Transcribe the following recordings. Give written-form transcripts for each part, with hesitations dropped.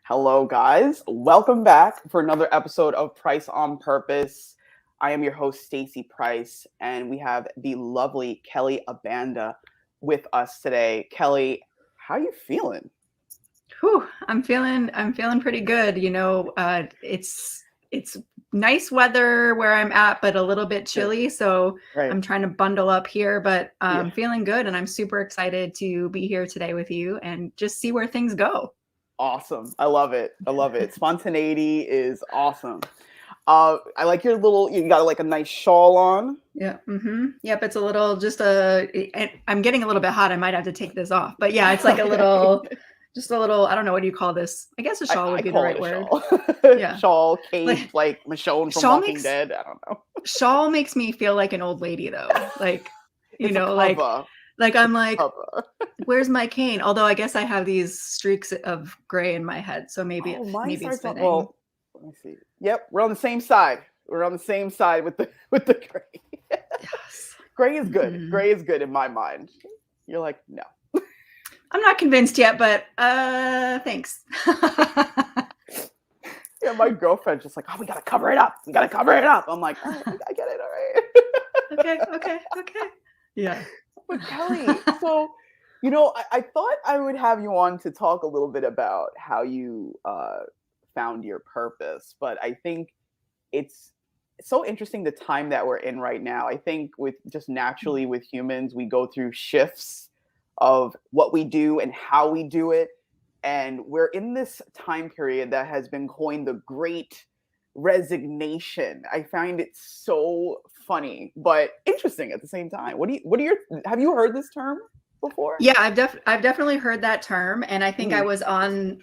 Hello, guys. Welcome back for another episode of Price on Purpose. I am your host, Stacey Price, and we have the lovely Kelly Abanda with us today. Kelly, how are you feeling? Whew, I'm feeling pretty good. It's nice weather where I'm at, but a little bit Good. chilly. So Right. I'm trying to bundle up here, but Yeah. I'm feeling good, and I'm super excited to be here today with you and just see where things go. Awesome. I love it. I love it. Spontaneity is awesome. I like your you got like a nice shawl on. Yeah. Yep. It's a little I'm getting a little bit hot. I might have to take this off, but yeah, it's like just a little, I don't know, what do you call this? I guess a shawl would I be the call it right a word. shawl. Yeah. Shawl, cape, like Michonne from Shawl Walking makes Dead. I don't know. shawl makes me feel like an old lady though. Like, It's a like cover. I'm It's a like, cover. where's my cane? Although I guess I have these streaks of gray in my head, so Oh, mine maybe it's starts on. fitting. Well, let me see. Yep, we're on the same side. We're on the same side with the gray. Yes. Gray is good. Gray is good in my mind. You're like, no. I'm not convinced yet, but thanks. Yeah, my girlfriend's just like, oh, we gotta cover it up. We gotta cover it up. I'm like, all right, I get it. All Okay. Yeah. But Kelly, so I thought I would have you on to talk a little bit about how you found your purpose, but I think it's so interesting the time that we're in right now. I think with just naturally with humans, we go through shifts of what we do and how we do it. And we're in this time period that has been coined the Great Resignation. I find it so funny, but interesting at the same time. Have you heard this term before? Yeah, I've definitely heard that term, and I think Mm.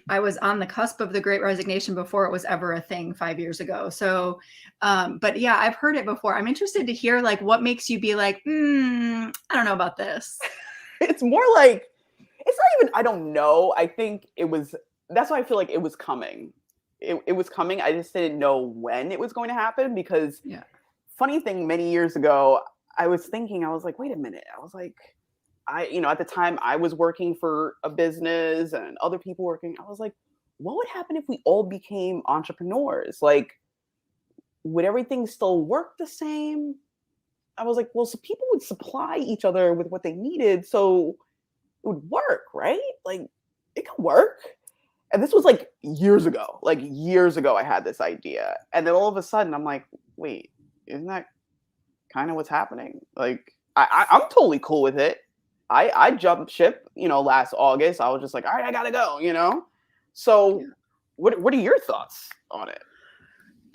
I was on the cusp of the Great Resignation before it was ever a thing 5 years ago. So, but yeah, I've heard it before. I'm interested to hear like what makes you be like, I don't know about this. It's more like it's not even I don't know. I think it was that's why I feel like it was coming. It was coming. I just didn't know when it was going to happen because Yeah. funny thing, many years ago, I was thinking, I was like, wait a minute. I was like, at the time I was working for a business and other people working. I was like, what would happen if we all became entrepreneurs? Like, would everything still work the same? I was like, well, so people would supply each other with what they needed. So it would work, right? Like, it could work. And this was like years ago. Like, years ago, I had this idea. And then all of a sudden, I'm like, wait, isn't that kind of what's happening? Like, I'm totally cool with it. I jumped ship, last August. I was just like, all right, I gotta go. So, Yeah. what are your thoughts on it?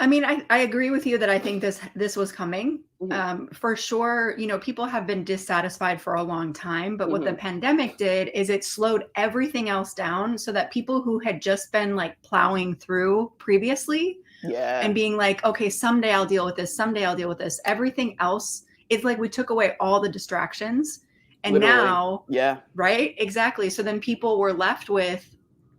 I mean, I agree with you that I think this was coming. Mm-hmm. For sure, people have been dissatisfied for a long time, but what the Mm-hmm. pandemic did is it slowed everything else down so that people who had just been like plowing through previously Yeah, and being like, okay, someday I'll deal with this, someday I'll deal with this. Everything else, it's like we took away all the distractions. And literally. now, Yeah. right? Exactly. So then people were left with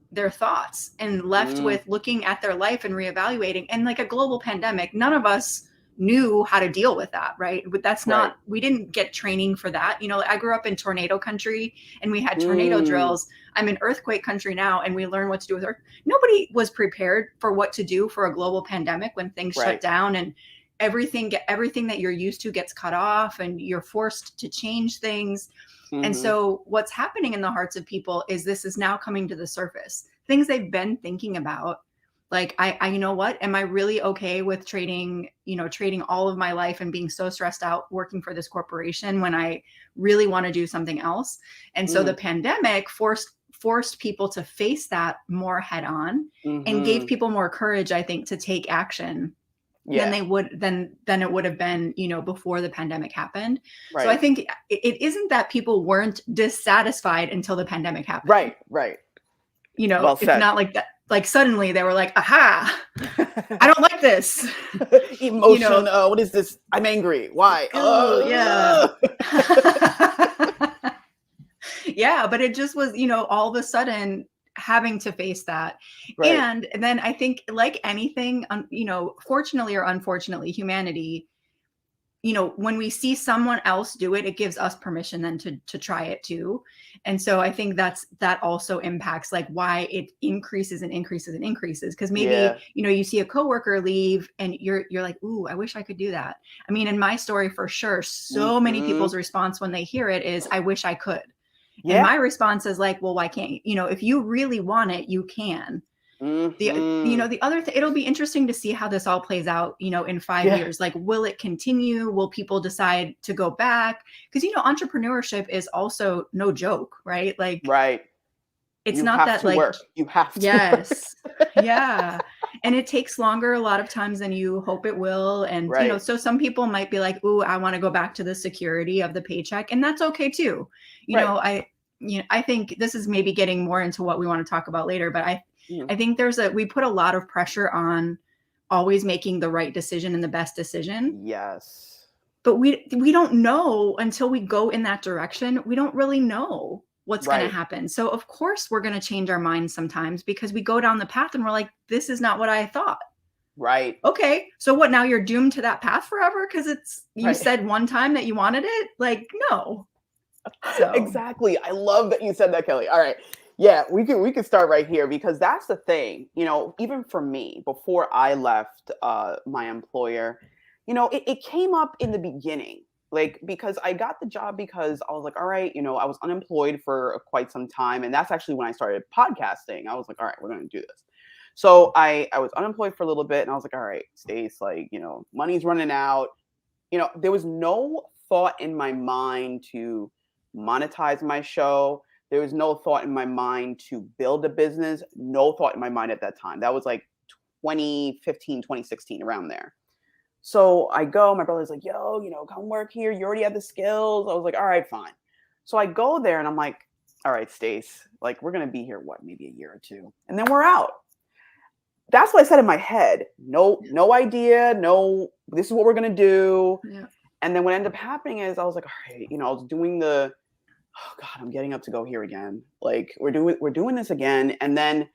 their thoughts and left Mm, with looking at their life and reevaluating. And like a global pandemic, none of us knew how to deal with that, right? But that's right. not, we didn't get training for that. I grew up in tornado country and we had tornado Mm, drills. I'm in earthquake country now and we learn what to do with earth. Nobody was prepared for what to do for a global pandemic when things shut right. down and everything that you're used to gets cut off and you're forced to change things. And Mm-hmm. so what's happening in the hearts of people is this is now coming to the surface. Things they've been thinking about. Like, I you know what? Am I really okay with trading all of my life and being so stressed out working for this corporation when I really want to do something else? And so the pandemic forced people to face that more head on and gave Mm-hmm. people more courage, I think, to take action than Yeah. they would than it would have been before the pandemic happened. So I Right. think it isn't that people weren't dissatisfied until the pandemic happened. Right. Right. Well It's said. not like that, like suddenly they were like, aha, I don't like this. Emotion. What is this? I'm angry. Why? Oh yeah. Yeah, but it just was all of a sudden having to face that. Right. And then I think, like anything, fortunately or unfortunately, humanity, you know, when we see someone else do it, it gives us permission then to try it too. And so I think that also impacts like why it increases and increases and increases. Cause maybe, Yeah. you know, you see a coworker leave and you're like, ooh, I wish I could do that. I mean, in my story for sure, so many Hmm. people's response when they hear it is, I wish I could. And Yeah. my response is like, well, why can't you? You know, if you really want it, you can. You Hmm. know, the other thing, it'll be interesting to see how this all plays out, you know, in 5 years. Yeah. Like, will it continue? Will people decide to go back? Because, you know, entrepreneurship is also no joke, right? Like, Right. it's You not have that to like, work. You have to work. yes, yeah. And it takes longer a lot of times than you hope it will. And, you know, Right. so some people might be like, ooh, I want to go back to the security of the paycheck. And that's okay too. You Right. know, I think this is maybe getting more into what we want to talk about later, but Mhm. I think we put a lot of pressure on always making the right decision and the best decision, Yes. but we don't know until we go in that direction. We don't really know what's going to Right. happen. So of course we're going to change our minds sometimes because we go down the path and we're like, this is not what I thought. Right. Okay, so what, now you're doomed to that path forever because it's you Right. said one time that you wanted it? Like, no. So, Exactly. I love that you said that, Kelly. All right. Yeah, we could start right here because that's the thing. Even for me, before I left my employer, it came up in the beginning. Like because I got the job because I was like, all right, I was unemployed for quite some time. And that's actually when I started podcasting. I was like, all right, we're gonna do this. So I was unemployed for a little bit and I was like, all right, Stace, like, money's running out. There was no thought in my mind to monetize my show. There was no thought in my mind to build a business. No thought in my mind at that time. That was like 2015, 2016, around there. So I go, my brother's like, yo, come work here. You already have the skills. I was like, all right, fine. So I go there and I'm like, all right, Stace, like we're going to be here, what, maybe a year or two. And then we're out. That's what I said in my head. No idea. No, this is what we're going to do. yeah. And then what ended up happening is I was like, all right, I was doing oh God, I'm getting up to go here again. Like we're doing this again. And then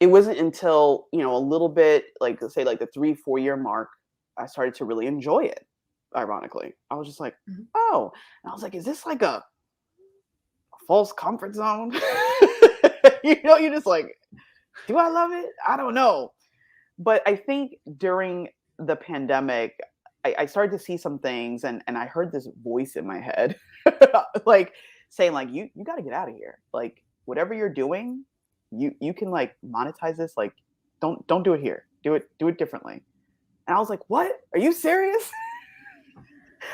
it wasn't until, a little bit, like let's say like the 3-4 year mark, I started to really enjoy it. Ironically. I was just like, Mhm. oh, and I was like, is this like a false comfort zone? You're just like, do I love it? I don't know. But I think during the pandemic, I started to see some things and I heard this voice in my head like saying like you got to get out of here. Like whatever you're doing, you can like monetize this, like don't do it here. Do it differently. And I was like, "What? Are you serious?"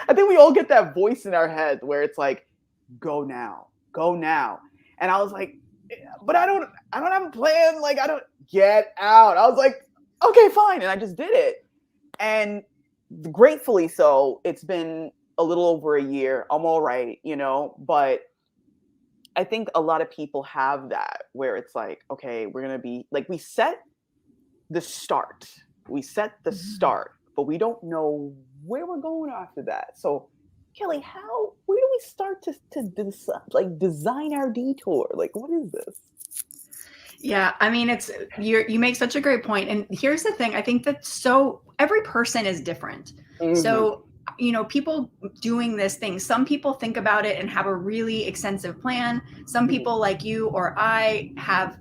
I think we all get that voice in our head where it's like, "Go now. Go now." And I was like, "But I don't have a plan. Like I don't get out." I was like, "Okay, fine." And I just did it. And gratefully so, it's been a little over a year. I'm all right, but I think a lot of people have that where it's like, okay, we're going to be like, we set the start. We set the Mhm. start, but we don't know where we're going after that. So, Kelly, where do we start like design our detour? Like, what is this? Yeah, I mean, you make such a great point. And here's the thing, I think that so every person is different. Hmm. So, you know, people doing this thing, some people think about it and have a really extensive plan. Some Hmm. people like you or I have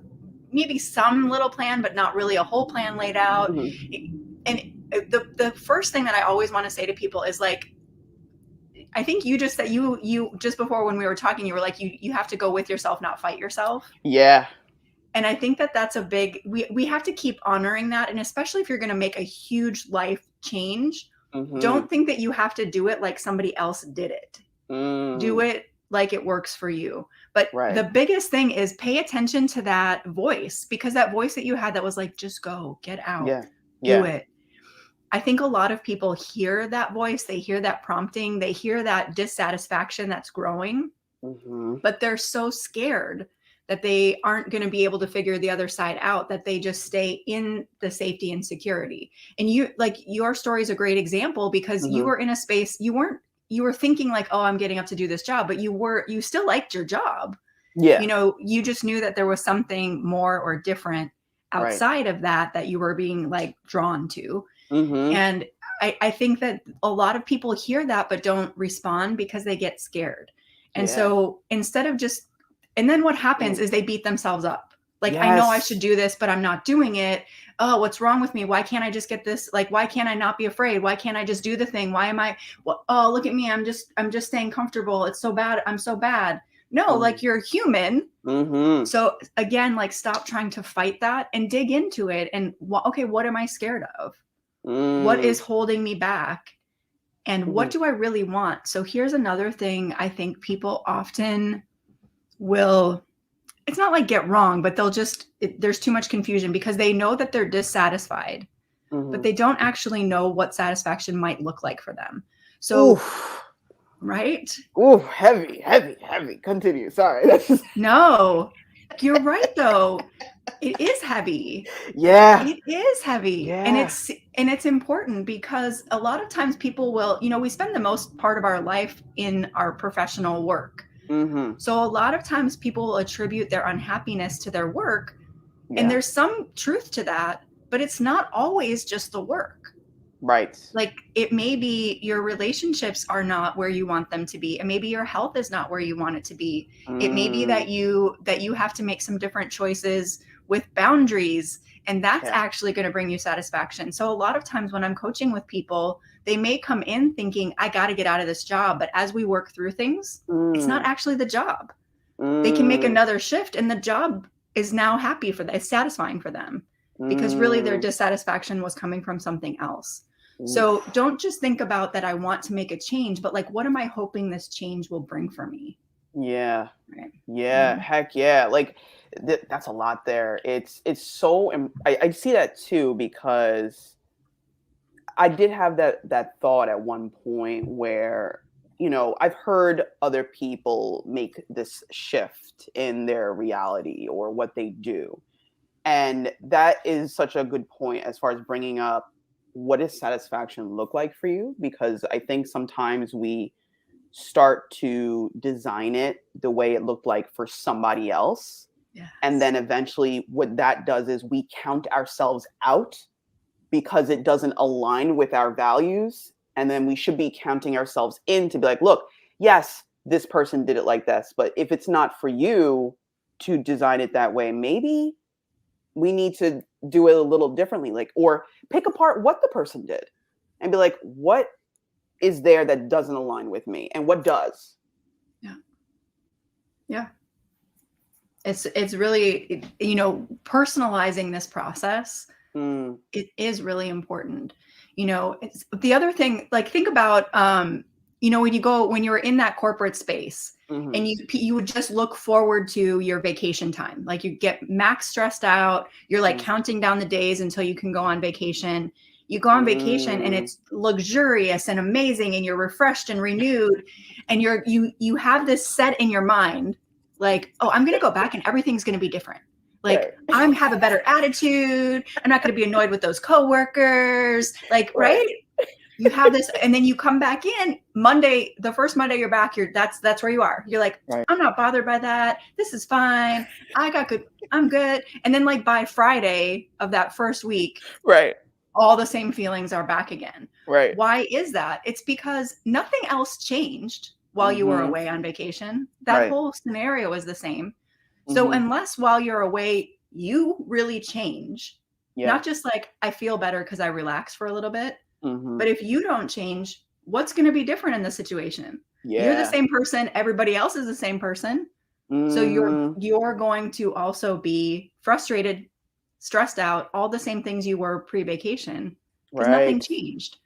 maybe some little plan, but not really a whole plan laid out. Hmm. And the first thing that I always want to say to people is like, I think you just that you just before when we were talking, you were like, you have to go with yourself, not fight yourself. Yeah. And I think that that's a big we have to keep honoring that, and especially if you're going to make a huge life change, Hmm. don't think that you have to do it like somebody else did it. Do Mm. it like it works for you. But the Right. biggest thing is pay attention to that voice, because that voice that you had that was like, just go, get out, Yeah. do Yeah. it. I think a lot of people hear that voice, they hear that prompting, they hear that dissatisfaction that's growing, Hmm. but they're so scared that they aren't going to be able to figure the other side out, that they just stay in the safety and security. And your story is a great example because you Hmm. were in a space, you were thinking like, oh, I'm getting up to do this job, but you still liked your job. Yeah. You just knew that there was something more or different Right. outside of that you were being like drawn to. Hmm. And I think that a lot of people hear that but don't respond because they get scared. And Yeah. so instead of just, and then what happens is they beat themselves up. Like, I know I Yes. should do this, but I'm not doing it. Oh, what's wrong with me? Why can't I just get this? Like, why can't I not be afraid? Why can't I just do the thing? Why am I, well, oh, look at me. I'm just staying comfortable. It's so bad. I'm so bad. No, like, you're human. Mm-hmm. So again, like, stop trying to fight that and dig into it. And okay, what am I scared of? What is holding me back? And what do I really want? So here's another thing I think people often will, it's not like get wrong, but they'll just, there's too much confusion because they know that they're dissatisfied, but they don't actually know what satisfaction might look like for them. So, right? Ooh, heavy. Continue. Sorry. No, you're right though. It is heavy. Yeah. It is heavy. Yeah. And it's important because a lot of times people will, you know, we spend the most part of our life in our professional work. So a lot of times people will attribute their unhappiness to their work. Yeah. And there's some truth to that, but it's not always just the work. Right. Like, it may be your relationships are not where you want them to be. And maybe your health is not where you want it to be. It may be that you have to make some different choices with boundaries, and that's actually going to bring you satisfaction. So a lot of times when I'm coaching with people, they may come in thinking, I got to get out of this job. But as we work through things, it's not actually the job. They can make another shift and the job is now happy for them. It's satisfying for them because really their dissatisfaction was coming from something else. So don't just think about that I want to make a change, but like, what am I hoping this change will bring for me? Yeah. Right. Yeah. Heck yeah. Like, that's a lot there. It's so, I see that too, because I did have that thought at one point where, you know, I've heard other people make this shift in their reality or what they do. And that is such a good point as far as bringing up what does satisfaction look like for you? Because I think sometimes we start to design it the way it looked like for somebody else. Yes. And then eventually what that does is we count ourselves out because it doesn't align with our values. And then we should be counting ourselves in to be like, look, yes, this person did it like this, but if it's not for you to design it that way, maybe we need to do it a little differently, like, or pick apart what the person did and be like, what is there that doesn't align with me and what does? Yeah. Yeah. It's really, you know, personalizing this process. It is really important. You know, it's the other thing, like, think about, you know, when you're in that corporate space and you would just look forward to your vacation time. Like, you get max stressed out. You're like counting down the days until you can go on vacation. You go on vacation and it's luxurious and amazing and you're refreshed and renewed. And you have this set in your mind, like, oh, I'm going to go back and everything's going to be different. Like, I'm have a better attitude. I'm not going to be annoyed with those coworkers. Like, right? You have this, and then you come back in Monday, the first Monday you're back, that's where you are. You're like, I'm not bothered by that. This is fine. I'm good. And then, like, by Friday of that first week, all the same feelings are back again. Right. Why is that? It's because nothing else changed while you were away on vacation. That whole scenario is the same. So unless while you're away, you really change, not just like, I feel better because I relaxed for a little bit, but if you don't change, what's going to be different in the situation? You're the same person. Everybody else is the same person. So you're going to also be frustrated, stressed out, all the same things you were pre-vacation because nothing changed.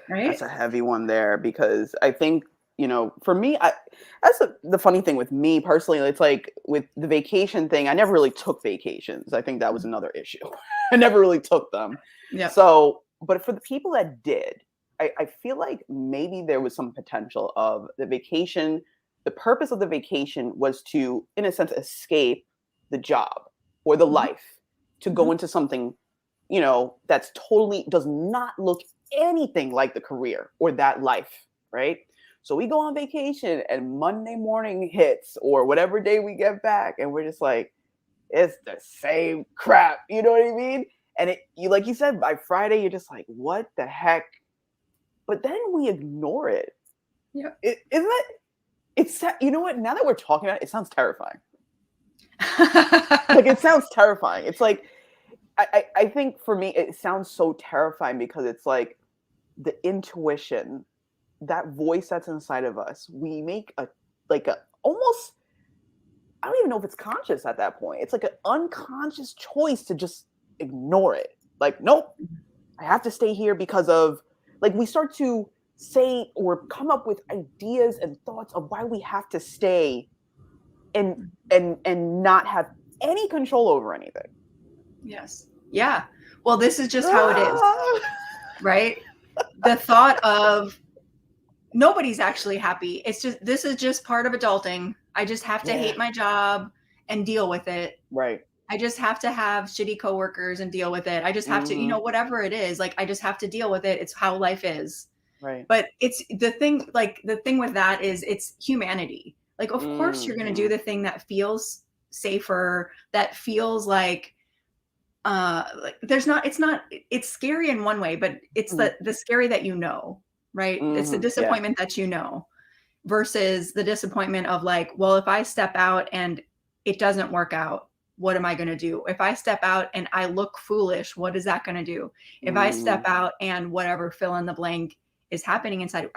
Right. That's a heavy one there because I think, you know, for me, the funny thing with me personally, it's like with the vacation thing, I never really took vacations. I think that was another issue. I never really took them. Yeah. So, but for the people that did, I feel like maybe there was some potential of the vacation. The purpose of the vacation was to, in a sense, escape the job or the life, to go into something, you know, that's totally does not look anything like the career or that life, right? So we go on vacation and Monday morning hits or whatever day we get back and we're just like, it's the same crap. You know what I mean? And you, like you said, by Friday, you're just like, what the heck but then we ignore it. Yeah. Isn't that, it's, you know what, now that we're talking about it, it sounds terrifying. Like, it sounds terrifying. It's like, I think for me, it sounds so terrifying because it's like the intuition, that voice that's inside of us, we make a almost, I don't even know if it's conscious at that point. It's like an unconscious choice to just ignore it. Like, nope, I have to stay here because of, like, we start to say or come up with ideas and thoughts of why we have to stay and not have any control over anything. Yes. Yeah. Well, this is just how it is, right? The thought of nobody's actually happy. It's just, this is just part of adulting. I just have to hate my job and deal with it. Right. I just have to have shitty coworkers and deal with it. I just have to, you know, whatever it is, like, I just have to deal with it. It's how life is. Right. But it's the thing, like, the thing with that is it's humanity. Like, of course you're going to do the thing that feels safer, that feels like it's scary in one way, but it's the scary that, you know, right? It's the disappointment that, you know, versus the disappointment of like, well, if I step out and it doesn't work out, what am I going to do? If I step out and I look foolish, what is that going to do? If I step out and whatever, fill in the blank is happening inside.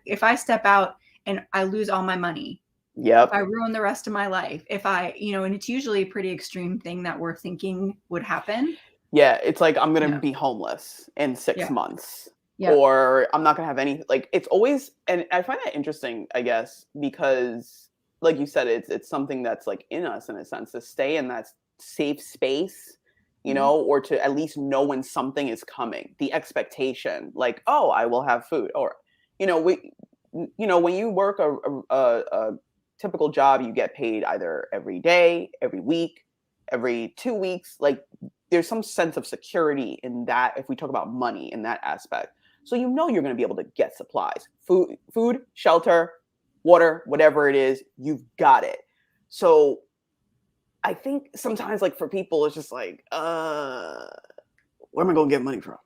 If I step out and I lose all my money, if I ruin the rest of my life, if I, you know, and it's usually a pretty extreme thing that we're thinking would happen. Yeah. It's like, I'm going to be homeless in 6 months. Yeah. Or I'm not going to have any, like, it's always, and I find that interesting, I guess, because like you said, it's something that's like in us in a sense, to stay in that safe space, you know, or to at least know when something is coming, the expectation, like, oh, I will have food, or, you know, when you work a typical job, you get paid either every day, every week, every 2 weeks. Like, there's some sense of security in that, if we talk about money in that aspect. So you know you're going to be able to get supplies, food, shelter, water, whatever it is, you've got it. So I think sometimes, like, for people, it's just like, where am I going to get money from?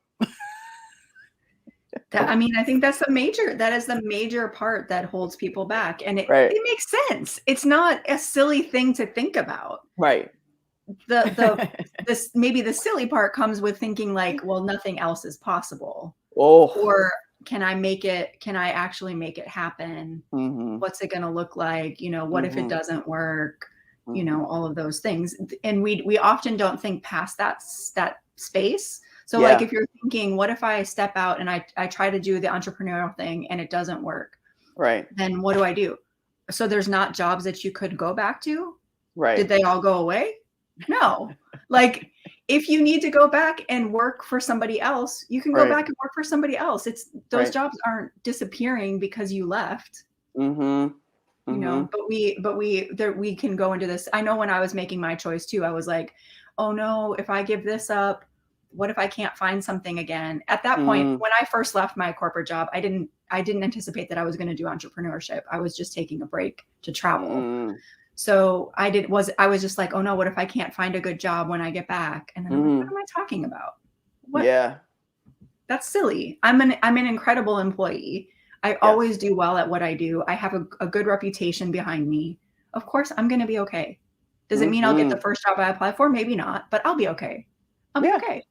I think that is the major part that holds people back. And it makes sense. It's not a silly thing to think about. Right. Maybe the silly part comes with thinking like, well, nothing else is possible. Oh. Or can I actually make it happen? What's it going to look like? You know, what if it doesn't work? You know, all of those things. And we often don't think past that space. So like, if you're thinking, what if I step out and I try to do the entrepreneurial thing and it doesn't work? Right. Then what do I do? So there's not jobs that you could go back to? Right. Did they all go away? No. Like, if you need to go back and work for somebody else, you can go back and work for somebody else. It's those jobs aren't disappearing because you left. You know, but we can go into this. I know when I was making my choice too, I was like, oh no, if I give this up, what if I can't find something again? At that point, when I first left my corporate job, I didn't anticipate that I was going to do entrepreneurship. I was just taking a break to travel. So I was just like, oh no, what if I can't find a good job when I get back? And then I'm like, what am I talking about? What? Yeah. That's silly. I'm an incredible employee. I always do well at what I do. I have a good reputation behind me. Of course, I'm going to be okay. Does it mean I'll get the first job I apply for? Maybe not, but I'll be okay. I'll be okay.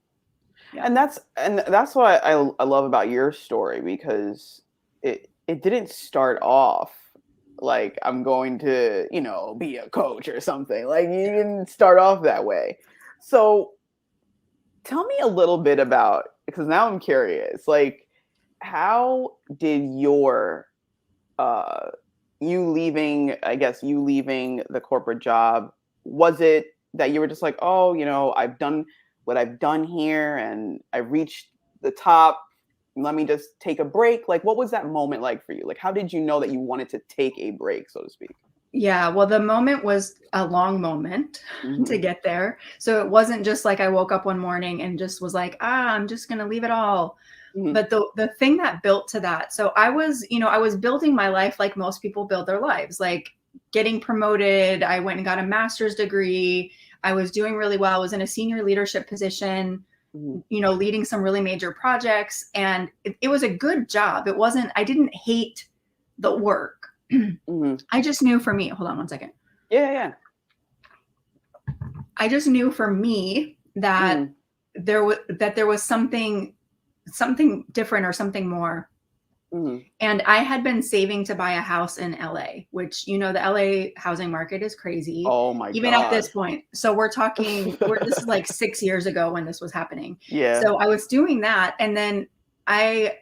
Yeah. And that's what I love about your story, because it didn't start off like, I'm going to, you know, be a coach or something. Like, you didn't start off that way. So tell me a little bit about, because now I'm curious, like, how did your you leaving the corporate job, was it that you were just like, oh, you know, I've done what I've done here and I reached the top, let me just take a break? Like, what was that moment like for you? Like, how did you know that you wanted to take a break, so to speak? Yeah, well, the moment was a long moment to get there. So it wasn't just like I woke up one morning and just was like, I'm just going to leave it all. But the thing that built to that, so I was building my life like most people build their lives, like getting promoted. I went and got a master's degree. I was doing really well. I was in a senior leadership position Mhm. leading some really major projects. And it was a good job. I didn't hate the work. Mhm. I just knew for me, hold on one second. Yeah. I just knew for me that Mhm. there was something different or something more. Mhm. And I had been saving to buy a house in LA, which, the LA housing market is crazy, Oh my even at this God. point. So this is like 6 years ago when this was happening. Yeah. So I was doing that. And then I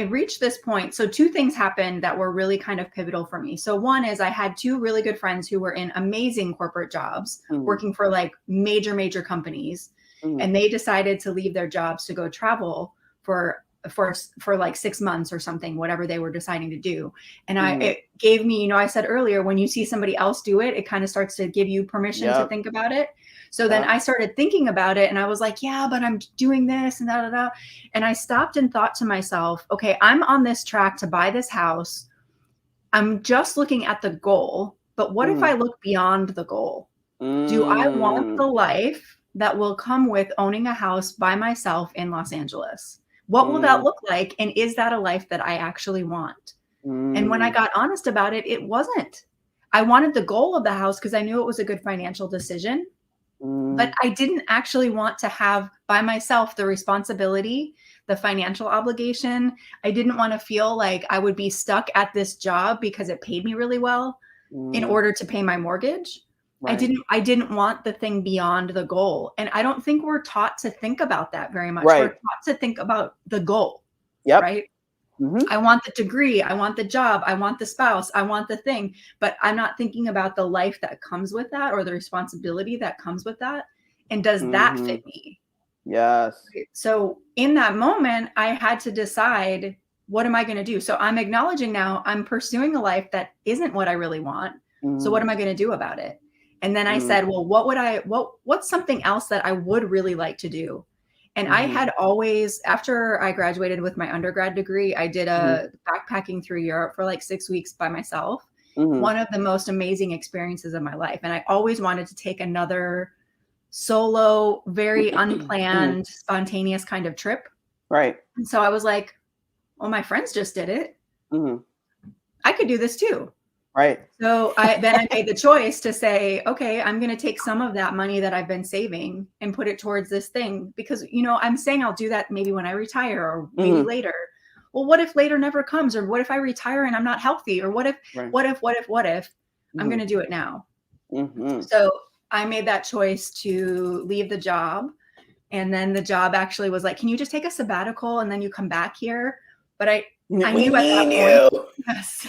reached this point. So two things happened that were really kind of pivotal for me. So one is I had two really good friends who were in amazing corporate jobs, Mhm. working for like major companies. Mhm. And they decided to leave their jobs to go travel for like 6 months or something, whatever they were deciding to do. And it gave me, I said earlier, when you see somebody else do it, it kind of starts to give you permission to Yep. think about it. So then Yep. I started thinking about it and I was like, yeah, but I'm doing this and da. And I stopped and thought to myself, okay, I'm on this track to buy this house. I'm just looking at the goal, but what if I look beyond the goal? Do I want the life that will come with owning a house by myself in Los Angeles? What will that look like? And is that a life that I actually want? And when I got honest about it, it wasn't. I wanted the goal of the house because I knew it was a good financial decision, but I didn't actually want to have by myself the responsibility, the financial obligation. I didn't want to feel like I would be stuck at this job because it paid me really well in order to pay my mortgage. Right. I didn't want the thing beyond the goal. And I don't think we're taught to think about that very much. Right. We're taught to think about the goal. Yep. Right? Mhm. I want the degree, I want the job, I want the spouse, I want the thing, but I'm not thinking about the life that comes with that or the responsibility that comes with that. And does that fit me? Yes. So in that moment, I had to decide, what am I going to do? So I'm acknowledging now I'm pursuing a life that isn't what I really want. So what am I going to do about it? And then I said, well, what's something else that I would really like to do? And I had always, after I graduated with my undergrad degree, I did a backpacking through Europe for like 6 weeks by myself. One of the most amazing experiences of my life. And I always wanted to take another solo, very unplanned, spontaneous kind of trip. Right. And so I was like, well, my friends just did it. I could do this too. Right. So I made the choice to say, okay, I'm going to take some of that money that I've been saving and put it towards this thing because, I'm saying I'll do that maybe when I retire or maybe later. Well, what if later never comes? Or what if I retire and I'm not healthy? Or what if I'm going to do it now? So I made that choice to leave the job. And then the job actually was like, can you just take a sabbatical and then you come back here? But I knew at that point, yes,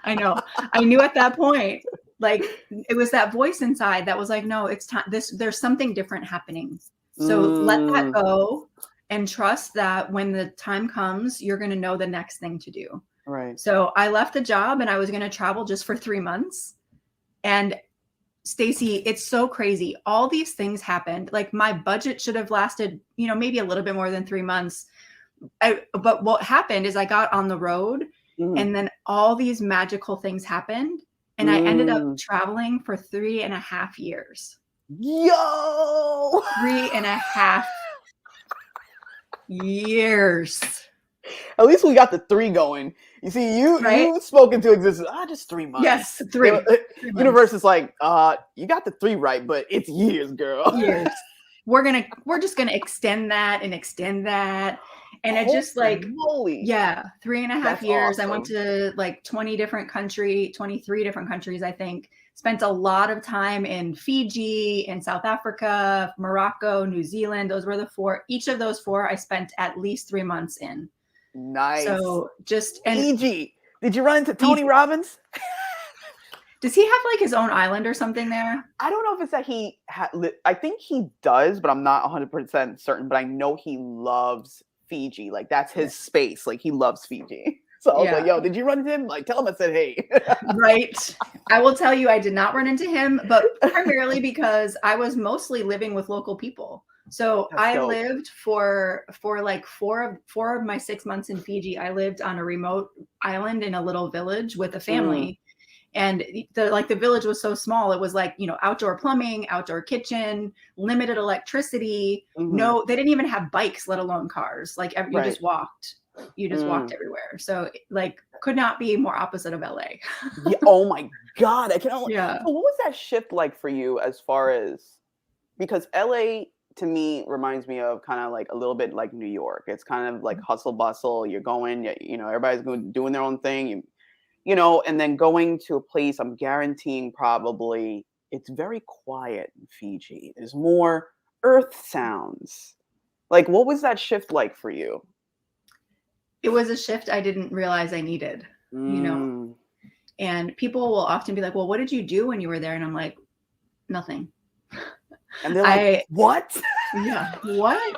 I know. I knew at that point, like it was that voice inside that was like, no, it's time. There's something different happening. So let that go and trust that when the time comes, you're going to know the next thing to do. Right. So I left the job and I was going to travel just for 3 months. And Stacey, it's so crazy. All these things happened. Like my budget should have lasted, maybe a little bit more than 3 months. But what happened is I got on the road and then all these magical things happened. And I ended up traveling for 3.5 years. Yo! 3.5 years. At least we got the 3 going. You see, you spoke into existence. Just 3 months. Yes, 3. Universe is like, you got the 3 right, but it's years, girl. Years. We're just gonna extend that. And it just like, moly. 3.5 That's years. awesome. I went to like 23 different countries, I think. Spent a lot of time in Fiji, in South Africa, Morocco, New Zealand. Those were the 4. Each of those 4 I spent at least 3 months in. Nice. So Fiji. Did you run into Tony Robbins? Does he have like his own island or something there? I don't know if it's that I think he does, but I'm not 100% certain. But I know he loves Fiji. Like that's his space. Like he loves Fiji. So I was like, yo, did you run into him? Like tell him I said hey. Right. I will tell you I did not run into him, but primarily because I was mostly living with local people. So I lived for like 4 of my 6 months in Fiji. I lived on a remote island in a little village with a family. And the village was so small. It was like, outdoor plumbing, outdoor kitchen, limited electricity. Mhm. No, they didn't even have bikes, let alone cars. Like you Right. just walked. You just walked Mm. everywhere. So like could not be more opposite of LA. Yeah, oh my god, I can only Yeah. so what was that shift like for you as far as because LA to me reminds me of kind of like a little bit like New York. It's kind of like hustle bustle. You're going, everybody's going doing their own thing. And then going to a place I'm guaranteeing probably it's very quiet in Fiji. There's more earth sounds. Like what was that shift like for you? It was a shift I didn't realize I needed, you know. Mm. And people will often be like, "Well, what did you do when you were there?" And I'm like, "Nothing." And they're like, I "What?" Yeah, what?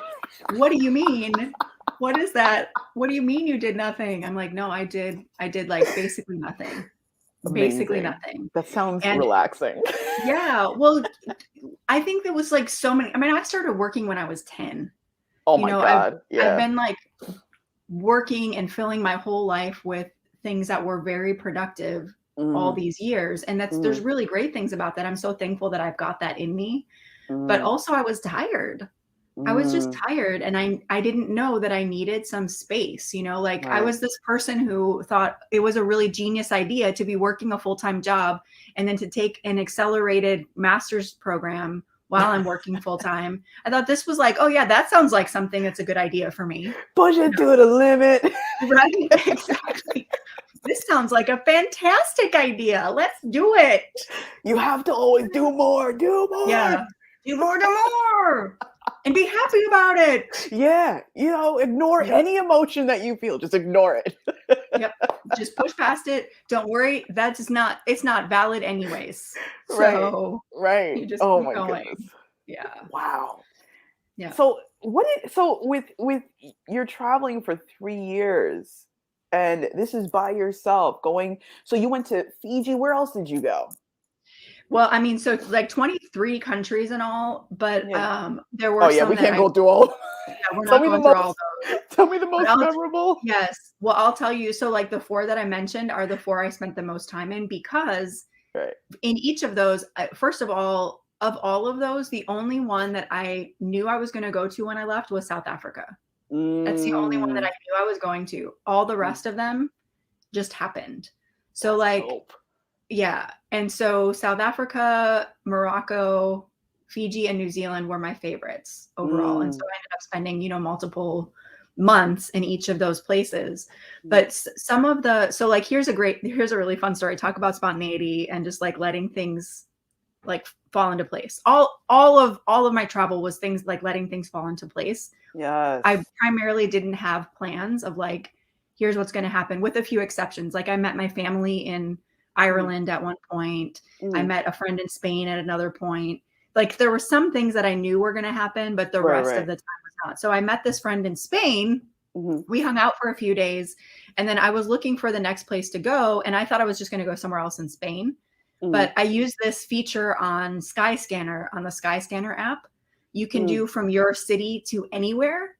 What do you mean? What is that? What do you mean you did nothing? I'm like, "No, I did like basically nothing. Basically Amazing. nothing." That sounds And relaxing. yeah, well, I think there was like so many. I mean, I started working when I was 10. Oh my god. I've Yeah. been like working and filling my whole life with things that were very productive all Mm, these years. And there's mm, really great things about that. I'm so thankful that I've got that in me. But mm, also I was tired. I was just mm. tired and I didn't know that I needed some space, like I Right. was this person who thought it was a really genius idea to be working a full-time job and then to take an accelerated master's program while I'm working full-time. I thought this was like, oh yeah, that sounds like something that's a good idea for me. Push it to the limit. Right? Exactly. This sounds like a fantastic idea. Let's do it. You have to always do more. Do more. Yeah. Do more, do more. And be happy about it. Yeah. Ignore Yep. any emotion that you feel. Just ignore it. Yep. Just push past it. Don't worry. It's not valid anyways. Right. So Right. you just Oh keep my going. goodness. Yeah. Wow. Yeah. So with you're traveling for 3 years and this is by yourself going so you went to Fiji. Where else did you go? Well, I mean, so it's like 23 countries and all, but Yeah. there Oh were yeah, some we that can't go through all. we're Tell not me the going through all most. those. Tell me the But most memorable. yes. Well, I'll tell you. So like the four that I mentioned are the four I spent the most time in because Right. in each of those, first of all of those, the only one that I knew I was going to go to when I left was South Africa. That's the only one that I Mm, knew I was going to. All the rest of them just happened. So that's like, dope. yeah. And so South Africa, Morocco, Fiji, and New Zealand were my favorites overall. And so Mm, I ended up spending, multiple months in each of those places. mm, But some of so like, here's a really fun story. Talk about spontaneity and just like letting things like fall into place. All of my travel was things like letting things fall into place. I yes. primarily didn't have plans of like, here's what's going to happen, with a few exceptions. Like I met my family in Mm, Ireland at one point. I mm. met a friend in Spain at another point. Like there were some things that I knew were going to happen, but the Right, rest of right. the time was not. So I met this friend in Spain. Mhm, We hung out for a few days and then I was looking for the next place to go. And I thought I was just going to go somewhere else in Spain. mhm, But I use this feature on Skyscanner, on the Skyscanner app. You can mm. do from your city to anywhere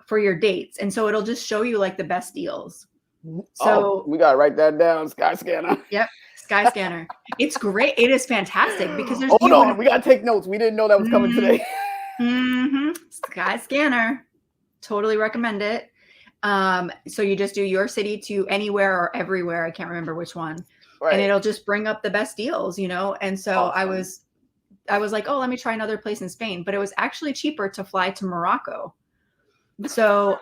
for your dates. And so it'll just show you like the best deals. Oh, So, we gotta write that down, Skyscanner. yep, Skyscanner. It's great. It is fantastic because there's Hold on, we gotta take notes. We didn't know that was coming mm, today. Skyscanner. Totally recommend it. So you just do your city to anywhere or everywhere. I can't remember which one. And Right. it'll just bring up the best deals. And so Awesome. I was like, oh, let me try another place in Spain. But it was actually cheaper to fly to Morocco. So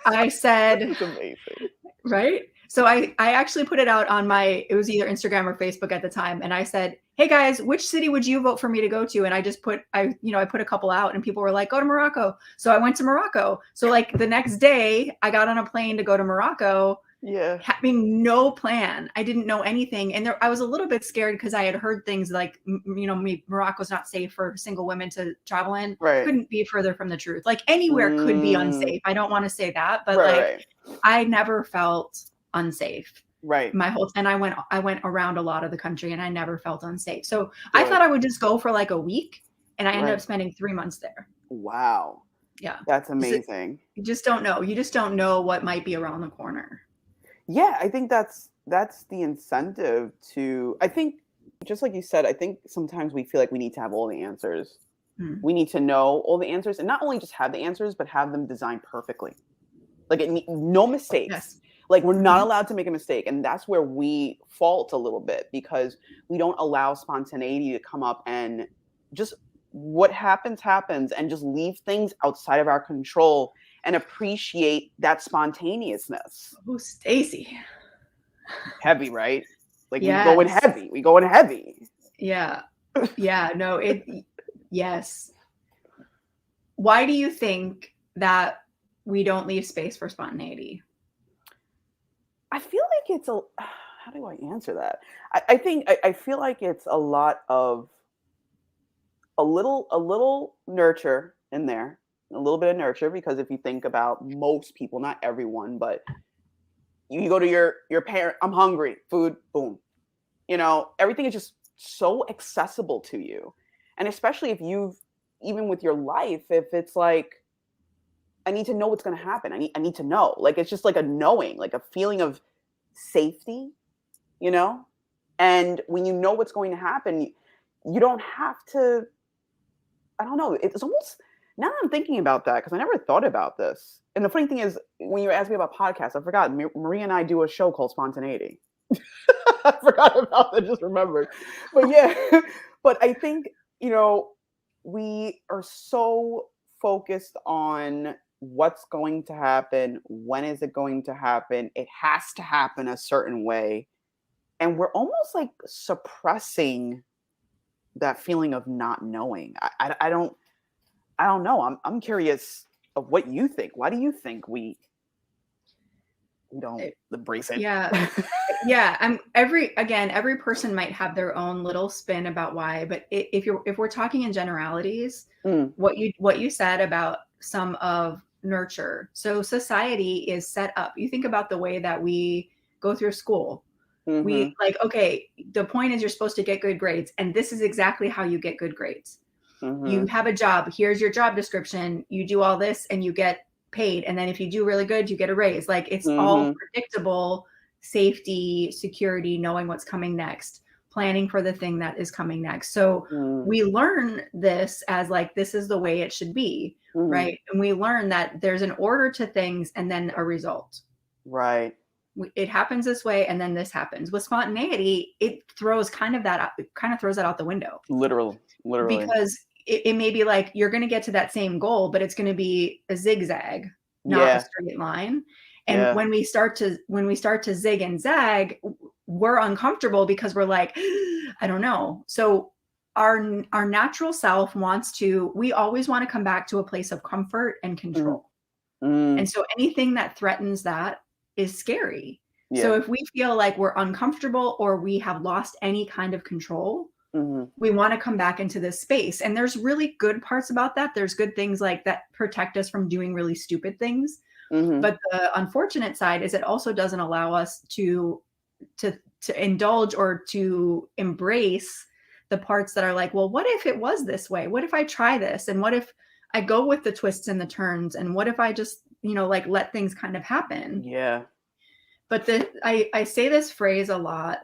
I said, That's amazing. right? So I actually put it out on it was either Instagram or Facebook at the time. And I said, hey guys, which city would you vote for me to go to? And I just I put a couple out and people were like, go to Morocco. So I went to Morocco. So like the next day I got on a plane to go to Morocco, Yeah. having no plan. I didn't know anything. And I was a little bit scared because I had heard things like, Morocco's not safe for single women to travel in. Right. Couldn't be further from the truth. Like anywhere could be Mm, unsafe. I don't want to say that, but right, like right, I never felt unsafe right. and I went around a lot of the country and I never felt unsafe. So I Good. thought I would just go for like a week and I ended up Right. spending 3 months there. Wow. Yeah. That's So amazing. you just don't know. You just don't know what might be around the corner. Yeah, I think that's the incentive to, I think, just like you said, I think sometimes we feel like we need to have all the answers. Mm. We need to know all the answers, and not only just have the answers, but have them designed perfectly. Like no mistakes. Yes. Like we're not Mhm. allowed to make a mistake, and that's where we fault a little bit because we don't allow spontaneity to come up and just what happens, and just leave things outside of our control and appreciate that spontaneousness. Oh, Stacy. Heavy, right? Like we go in Yes. heavy. We go in heavy. Yeah. Yeah. No, yes. Why do you think that we don't leave space for spontaneity? I feel like it's a how do I answer that? I feel like it's a lot of a little nurture in there, a little bit of nurture because if you think about most people, not everyone, but you go to your parent, I'm hungry, food, boom. Everything is just so accessible to you. And especially if you've even with your life, if it's like I need to know what's going to happen. I need to know. Like it's just like a knowing, like a feeling of safety, you know? And when you know what's going to happen, you don't have to I don't know. It's almost now that I'm thinking about that because I never thought about this. And the funny thing is, when you asked me about podcasts, I forgot. Maria and I do a show called Spontaneity. I forgot about that. Just remembered. But yeah, but I think we are so focused on what's going to happen. When is it going to happen? It has to happen a certain way, and we're almost like suppressing that feeling of not knowing. I don't know. I'm curious of what you think. Why do you think we don't It- embrace it? yeah. Yeah. Every person might have their own little spin about why, but if we're talking in generalities, Mm, what you said about some of nurture. So society is set up. You think about the way that we go through school. We mhm, like, okay, the point is you're supposed to get good grades, and this is exactly how you get good grades. You mhm, have a job, here's your job description, you do all this and you get paid, and then if you do really good you get a raise. Like it's all mhm, predictable, safety, security, knowing what's coming next, planning for the thing that is coming next. So mm, we learn this as like this is the way it should be, mhm. right? And we learn that there's an order to things and then a result. Right. It happens this way and then this happens. With spontaneity, it throws kind of that it kind of throws that out the window, Literally. because it may be like you're going to get to that same goal, but it's going to be a zigzag, not a Yeah. straight line. And Yeah. when we start to zig and zag, we're uncomfortable because we're like, I don't know. So our natural self wants to, we always want to come back to a place of comfort and Mhm, control. And mm, so anything that threatens that is scary. So yeah. if we feel like we're uncomfortable or we have lost any kind of control, Mhm, we want to come back into this space. And there's really good parts about that. There's good things like that protect us from doing really stupid things. mhm, But the unfortunate side is it also doesn't allow us to indulge or to embrace the parts that are like, well, what if it was this way? What if I try this? And what if I go with the twists and the turns? And what if I just, like let things kind of happen? yeah. But I say this phrase a lot,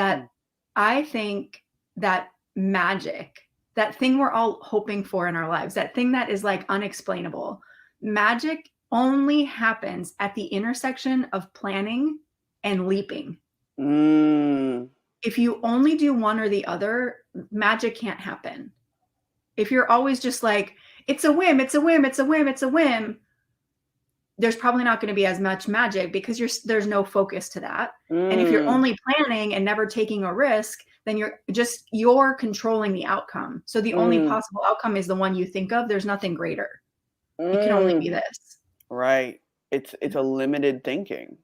Mm, that I think that magic, that thing we're all hoping for in our lives, that thing that is like unexplainable, magic only happens at the intersection of planning and leaping. mm, If you only do one or the other, magic can't happen. If you're always just like, it's a whim, it's a whim, it's a whim, it's a whim, there's probably not going to be as much magic because there's no focus to that. And if you're mm, only planning and never taking a risk, then you're controlling the outcome. So the only mm, possible outcome is the one you think of. There's nothing greater. It can only be mm. this. Right. It's a limited thinking.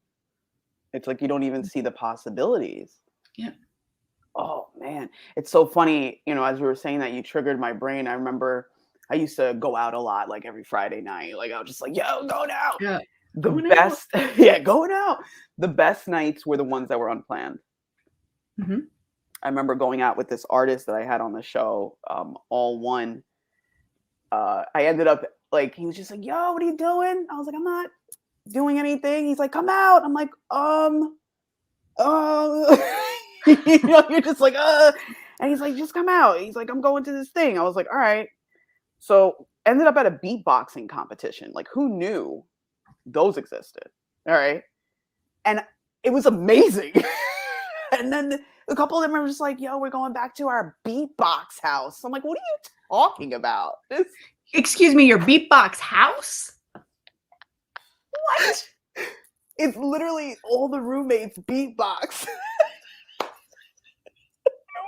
It's like you don't even see the possibilities. Yeah. Oh man, it's so funny. As we were saying that, you triggered my brain. I remember I used to go out a lot, like every Friday night. Like I was just like, "Yo, going out." Yeah. The Going out. best, yeah, going out. The best nights were the ones that were unplanned. Hmm. I remember going out with this artist that I had on the show, All One. I ended up like he was just like, "Yo, what are you doing?" I was like, "I'm not doing anything." He's like, "Come out." I'm like, You're just like, and he's like, just come out. He's like, I'm going to this thing. I was like, all right. So ended up at a beatboxing competition. Like, who knew those existed? All right. And it was amazing. And then a couple of them were just like, yo, we're going back to our beatbox house. I'm like, what are you talking about? Excuse me, your beatbox house? What? It's literally all the roommates beatbox.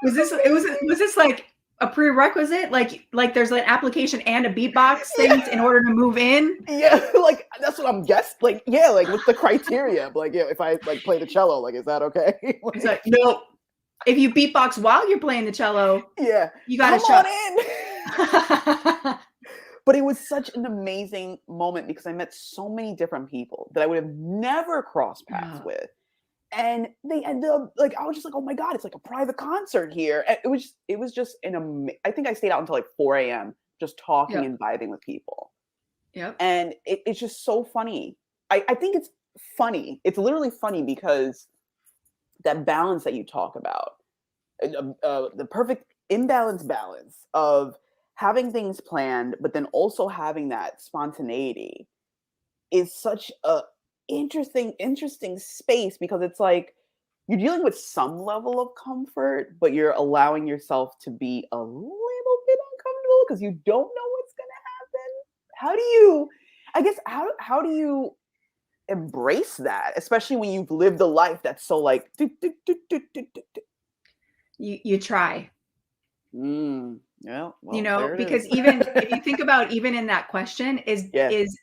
Was this like a prerequisite? Like there's an application and a beatbox thing in order to move in? Yeah, like that's what I'm guessing. Like, yeah, like what's the criteria? Like, yeah, if I like play the cello, like, is that okay? Like, It's like, no. If you beatbox while you're playing the cello, yeah, you gotta come shut. on in. But it was such an amazing moment because I met so many different people that I would have never crossed paths with. And they ended up like, I was just like, oh my God, it's like a private concert here. And it was just I think I stayed out until like 4 a.m. just talking and vibing with people. Yep. And it's just so funny. I think it's funny. It's literally funny because that balance that you talk about, the perfect imbalance balance of having things planned, but then also having that spontaneity is such a interesting space because it's like you're dealing with some level of comfort, but you're allowing yourself to be a little bit uncomfortable because you don't know what's going to happen. How do you embrace that, especially when you've lived a life that's so like You try. Yeah, well, because even if you think about even in that question is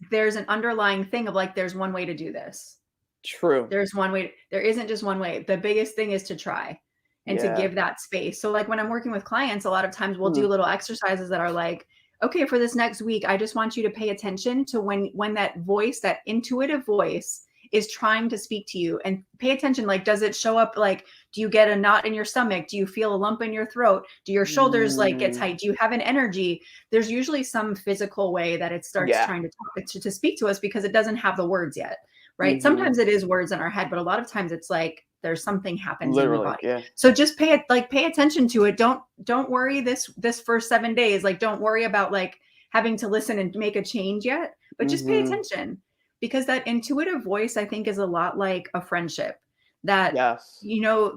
there's an underlying thing of like there's one way to do this. True. There's one way. There isn't just one way. The biggest thing is to try and to give that space. So like when I'm working with clients, a lot of times we'll do little exercises that are like, okay, for this next week, I just want you to pay attention to when that voice, that intuitive voice is trying to speak to you, and pay attention. Like, does it show up? Like, do you get a knot in your stomach? Do you feel a lump in your throat? Do your shoulders like get tight? Do you have an energy? There's usually some physical way that it starts trying to talk to speak to us because it doesn't have the words yet. Right. Sometimes it is words in our head, but a lot of times it's like there's something happens in the body. So just pay attention to it. Don't worry this first 7 days. Like, don't worry about like having to listen and make a change yet, but just pay attention, because that intuitive voice, I think, is a lot like a friendship that,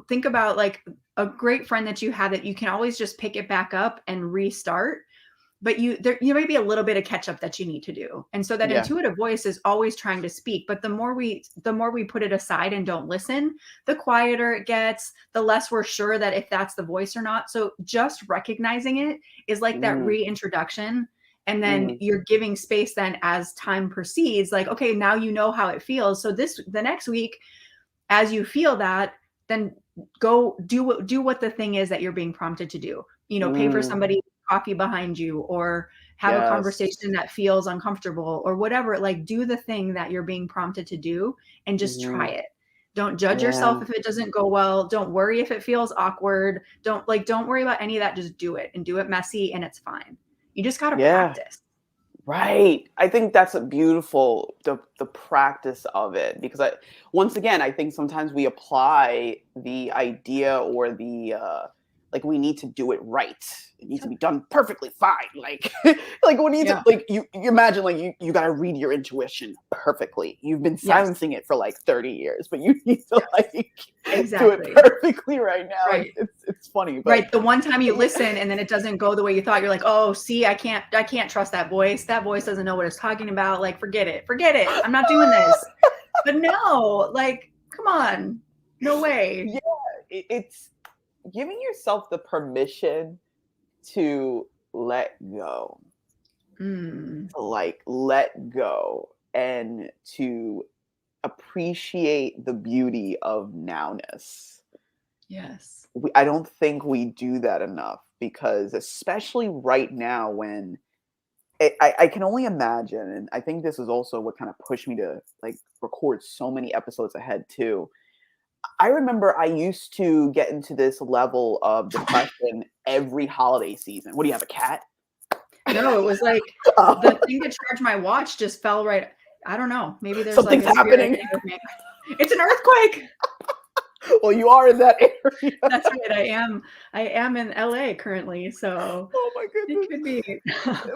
think about like a great friend that you have that you can always just pick it back up and restart. But there may be a little bit of catch up that you need to do. And so that intuitive voice is always trying to speak. But the more we put it aside and don't listen, the quieter it gets, the less we're sure that if that's the voice or not. So just recognizing it is like that reintroduction. And then you're giving space then as time proceeds, like, okay, now you know how it feels. So the next week, as you feel that, then go do what the thing is that you're being prompted to do. Pay for somebody coffee behind you, or have a conversation that feels uncomfortable, or whatever. Like, do the thing that you're being prompted to do and just try it. Don't judge yourself if it doesn't go well. Don't worry if it feels awkward. Don't worry about any of that. Just do it, and do it messy, and it's fine. You just got to practice. Right. I think that's a beautiful, the practice of it, because once again, I think sometimes we apply the idea or the, like we need to do it right. It needs to be done perfectly fine. Like, like we need to, like you imagine like you got to read your intuition perfectly. You've been silencing it for like 30 years, but you need to like do it perfectly right now. Right. It's funny. But. Right. The one time you listen and then it doesn't go the way you thought, you're like, oh, see, I can't trust that voice. That voice doesn't know what it's talking about. Like, forget it. I'm not doing this. But no, like, come on. No way. Yeah. It's giving yourself the permission to let go, like let go, and to appreciate the beauty of nowness. Yes. I don't think we do that enough, because especially right now when I can only imagine, and I think this is also what kind of pushed me to like record so many episodes ahead too. I remember I used to get into this level of depression every holiday season. What do you have, a cat? No, it was like the thing to charge my watch just fell right. I don't know. Maybe there's something's like happening. With me. It's an earthquake. Well, you are in that area. That's right. I am in LA currently, so Oh my it goodness. could be.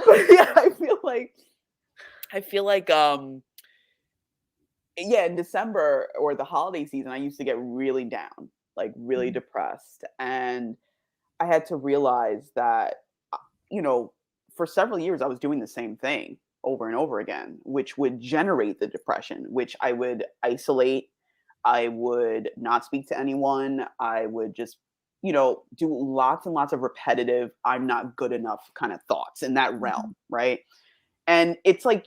But yeah, I feel like yeah, in December or the holiday season, I used to get really down, like really Mm, depressed. And I had to realize that, you know, for several years, I was doing the same thing over and over again, which would generate the depression, which I would isolate. I would not speak to anyone. I would just, do lots and lots of repetitive, I'm not good enough kind of thoughts in that mhm. realm. Right. And it's like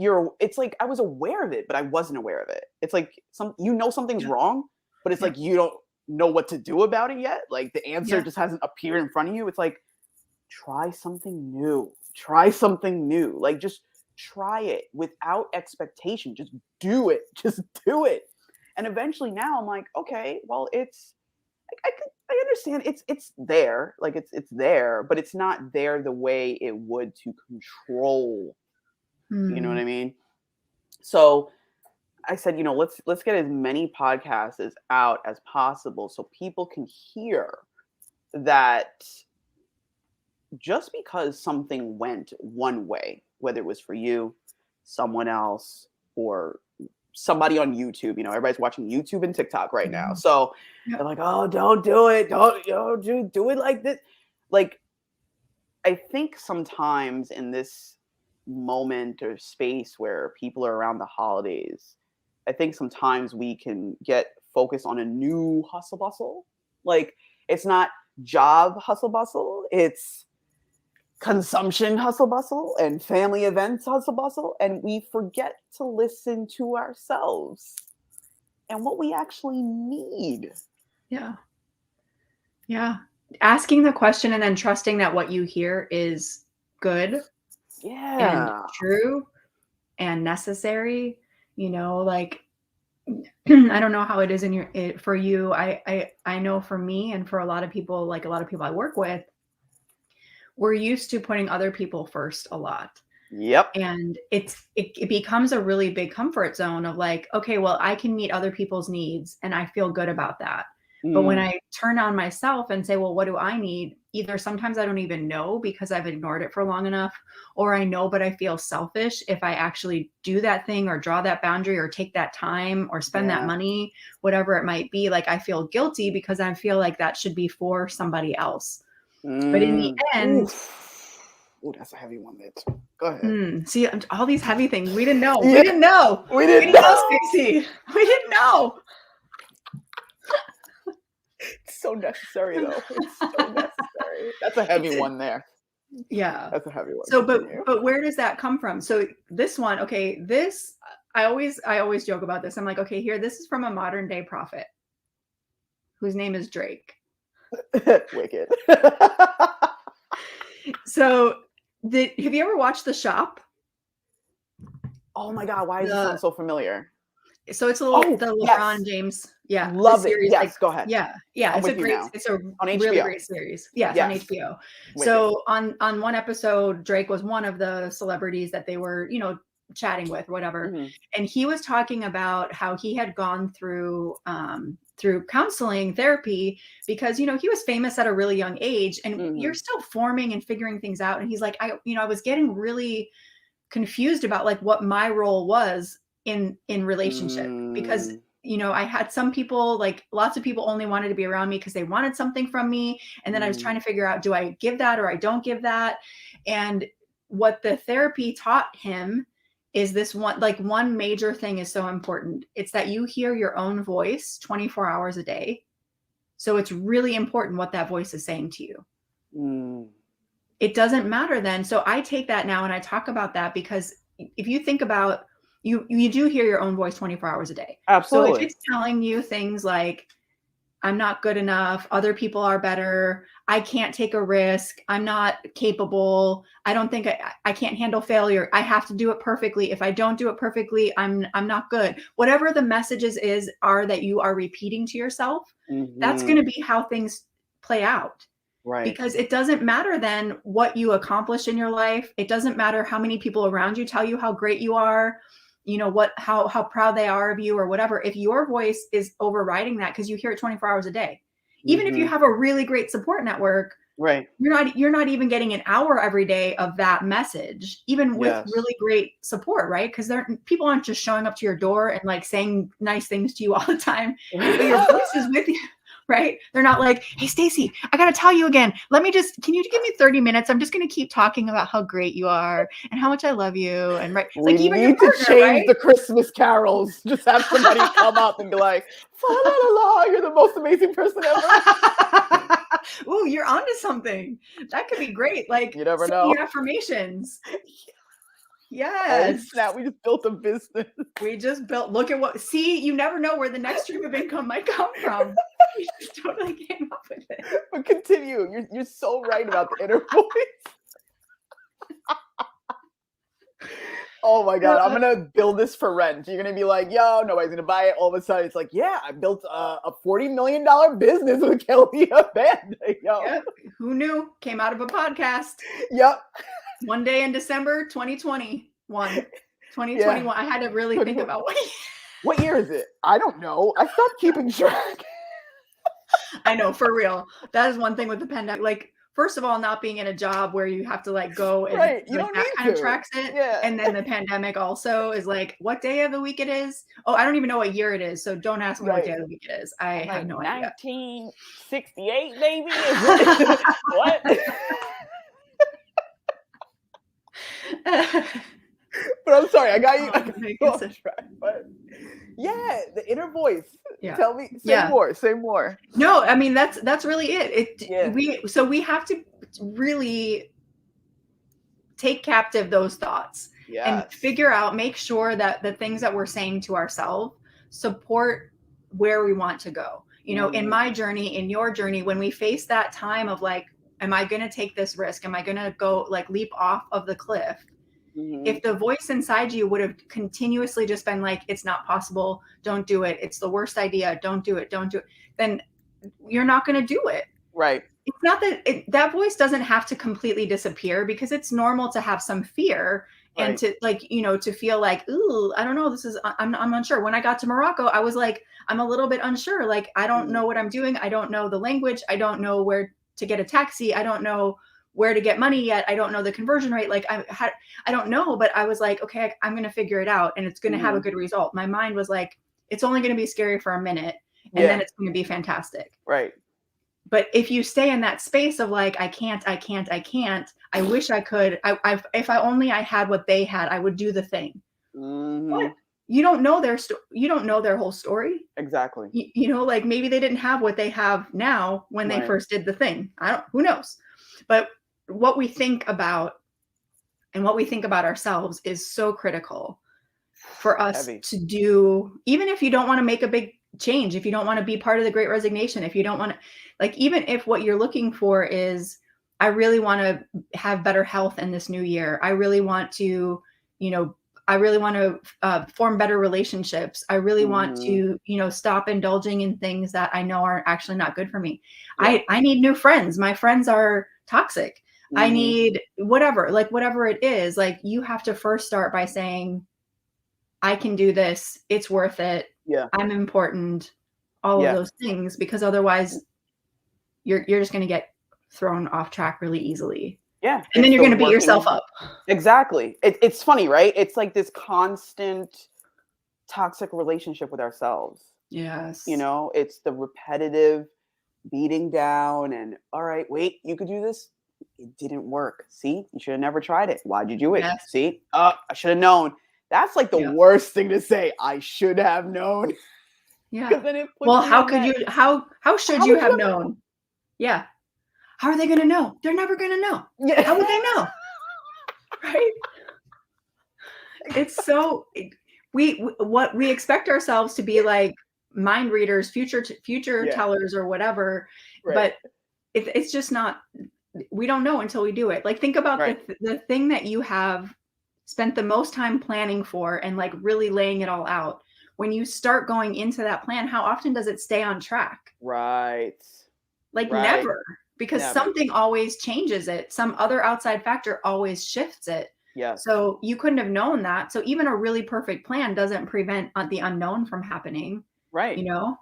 I was aware of it, but I wasn't aware of it. It's like something's Yeah, wrong, but it's yeah, like you don't know what to do about it yet. Like the answer yeah, just hasn't appeared in front of you. It's like try something new. Try something new. Like just try it without expectation. Just do it. Just do it. And eventually now I'm like, okay, well, I understand it's there. Like it's there, but it's not there the way it would to control. You know what mm, I mean? So I said, let's get as many podcasts as out as possible so people can hear that just because something went one way, whether it was for you, someone else, or somebody on YouTube, everybody's watching YouTube and TikTok right now. mhm. So Yeah, they're like, oh, don't do it. Don't, do it like this. Like, I think sometimes in this moment or space where people are around the holidays, I think sometimes we can get focused on a new hustle bustle. Like, it's not job hustle bustle, it's consumption hustle bustle and family events hustle bustle. And we forget to listen to ourselves and what we actually need. yeah, yeah. Asking the question and then trusting that what you hear is good and Yeah. true and necessary, like I don't know how it is for you. I know for me and for a lot of people, like a lot of people I work with, we're used to putting other people first a lot. Yep. And it becomes a really big comfort zone of like, okay, well, I can meet other people's needs and I feel good about that. But when Mm, I turn on myself and say, well, what do I need? Either sometimes I don't even know because I've ignored it for long enough, or I know, but I feel selfish if I actually do that thing or draw that boundary or take that time or spend that yeah. money, whatever it might be. Like I feel guilty because I feel like that should be for somebody else. But in the end, Oof. Oh, that's a heavy one, Mitch. Go ahead. See, all these heavy things. We didn't know. We Yeah, didn't know. we We didn't didn't know, know. Stacey. We didn't know. It's so necessary, though. It's so necessary. That's a heavy one there. Yeah. That's a heavy one. So, Continue. but where does that come from? So this one, okay, this I always joke about this. I'm like, okay, here, this is from a modern day prophet whose name is Drake. Wicked. So, have you ever watched The Shop? Oh my God, why does it The sound so familiar? So it's Oh, the LeBron yes. James, yeah, the Love it. series, like Yes, go ahead. yeah, yeah, I'm with you now. it's a On really HBO. great series. Yeah, it's on Yes. HBO. Wicked. So on one episode, Drake was one of the celebrities that they were, chatting with, whatever. Hmm. And he was talking about how he had gone through counseling therapy because he was famous at a really young age and you're Hmm. still forming and figuring things out. And he's like, I was getting really confused about like what my role was in relationship because Mm, I had some people, like lots of people only wanted to be around me because they wanted something from me, and then I was trying mm, to figure out, do I give that or I don't give that? And what the therapy taught him is this one major thing is so important. It's that you hear your own voice 24 hours a day. So it's really important what that voice is saying to you. mm. It doesn't matter then. So I take that now and I talk about that because if you think about, you do hear your own voice 24 hours a day. So if Absolutely. it's telling you things like, I'm not good enough, other people are better, I can't take a risk, I'm not capable, I don't think I can't handle failure, I have to do it perfectly, if I don't do it perfectly, I'm not good, whatever the messages are that you are repeating to yourself, that's going Hmm. to be how things play out. Right. Because it doesn't matter then what you accomplish in your life. It doesn't matter how many people around you tell you how great you are. you know, what, how proud they are of you or whatever, if your voice is overriding that because you hear it 24 hours a day, even if you have a really great support network, Right. you're not even getting an hour every day of that message, even with really great support, right? Because people aren't just showing up to your door and like saying nice things to you all the time, but your voice is with you, right? They're not like, hey, Stacy, I got to tell you again. Can you give me 30 minutes? I'm just going to keep talking about how great you are and how much I love you. And right. It's We like even need your partner, to change right? the Christmas carols. Just have somebody come up and be like, fa la la la, you're the most amazing person ever. Ooh, you're onto something. That could be great. Like You never saying know. affirmations. Oh Yes. snap, we just built a business. We just built, look at what, see, you never know where the next stream of income might come from. We just totally came up with it. But continue. You're so right about the inner voice. Oh my God, I'm gonna build this for rent. You're gonna be like, yo, nobody's gonna buy it. All of a sudden, it's like, yeah, I built a $40 million business with Kelly Abanda. Yo. Yep. Who knew? Came out of a podcast. Yep. One day in December 2021. Yeah. I had to really think about what year is it? I don't know. I stopped keeping track. I know, for real. That is one thing with the pandemic. Like, first of all, not being in a job where you have to like go and you like, don't that need kind to. of tracks it. Yeah. And then the pandemic also is like, what day of the week it is? Oh, I don't even know what year it is. So don't ask me what day of the week it is. I have no idea. 1968, maybe? What? But I'm sorry, I got you. But yeah, the inner voice. Yeah. Tell me, say more. No, I mean that's really it. We have to really take captive those thoughts and figure out, make sure that the things that we're saying to ourselves support where we want to go. You know, in my journey, in your journey, when we face that time of like, am I going to take this risk? Am I going to go like leap off of the cliff? If the voice inside you would have continuously just been like, it's not possible, don't do it, it's the worst idea, don't do it, then you're not going to do it. Right. It's not that that voice doesn't have to completely disappear, because it's normal to have some fear and to like, you know, to feel like, ooh, I don't know, I'm unsure. When I got to Morocco, I was like, I'm a little bit unsure. Like, I don't know what I'm doing. I don't know the language. I don't know where to get a taxi. I don't know where to get money yet. I don't know the conversion rate. Like I don't know, but I was like, okay, I'm going to figure it out and it's going to have a good result. My mind was like, it's only going to be scary for a minute and then it's going to be fantastic. Right. But if you stay in that space of like, I can't, I wish I could, if I only I had what they had, I would do the thing. What? You don't know their story. You don't know their whole story. Exactly. You know, like maybe they didn't have what they have now when they first did the thing. Who knows? But what we think about and what we think about ourselves is so critical for us to do, even if you don't want to make a big change, if you don't want to be part of the Great Resignation, if you don't want to, like, even if what you're looking for is, I really want to have better health in this new year. I really want to, you know, I really want to form better relationships. I really want to, you know, stop indulging in things that I know are actually not good for me. I need new friends. My friends are toxic. I need whatever it is. Like, you have to first start by saying, I can do this. It's worth it. Yeah. I'm important. All of those things, because otherwise you're just going to get thrown off track really easily. Yeah. And then you're going to beat yourself up. Exactly. It's funny, right? It's like this constant toxic relationship with ourselves. Yes. You know, it's the repetitive beating down and, all right, wait, you could do this. It didn't work. See, you should have never tried it. Why'd you do it? Yes. See, I should have known. That's like the worst thing to say. I should have known. Yeah. Then it puts well, how could you, how should you have known? Yeah. How are they going to know? They're never going to know. Yeah. How would they know? Right? It's so, we expect ourselves to be like mind readers, future tellers or whatever, but it's just not, we don't know until we do it. Like, think about the thing that you have spent the most time planning for and like really laying it all out. When you start going into that plan, how often does it stay on track? Right. Like never, because something always changes it. Some other outside factor always shifts it. Yes. So you couldn't have known that. So even a really perfect plan doesn't prevent the unknown from happening, Right. you know?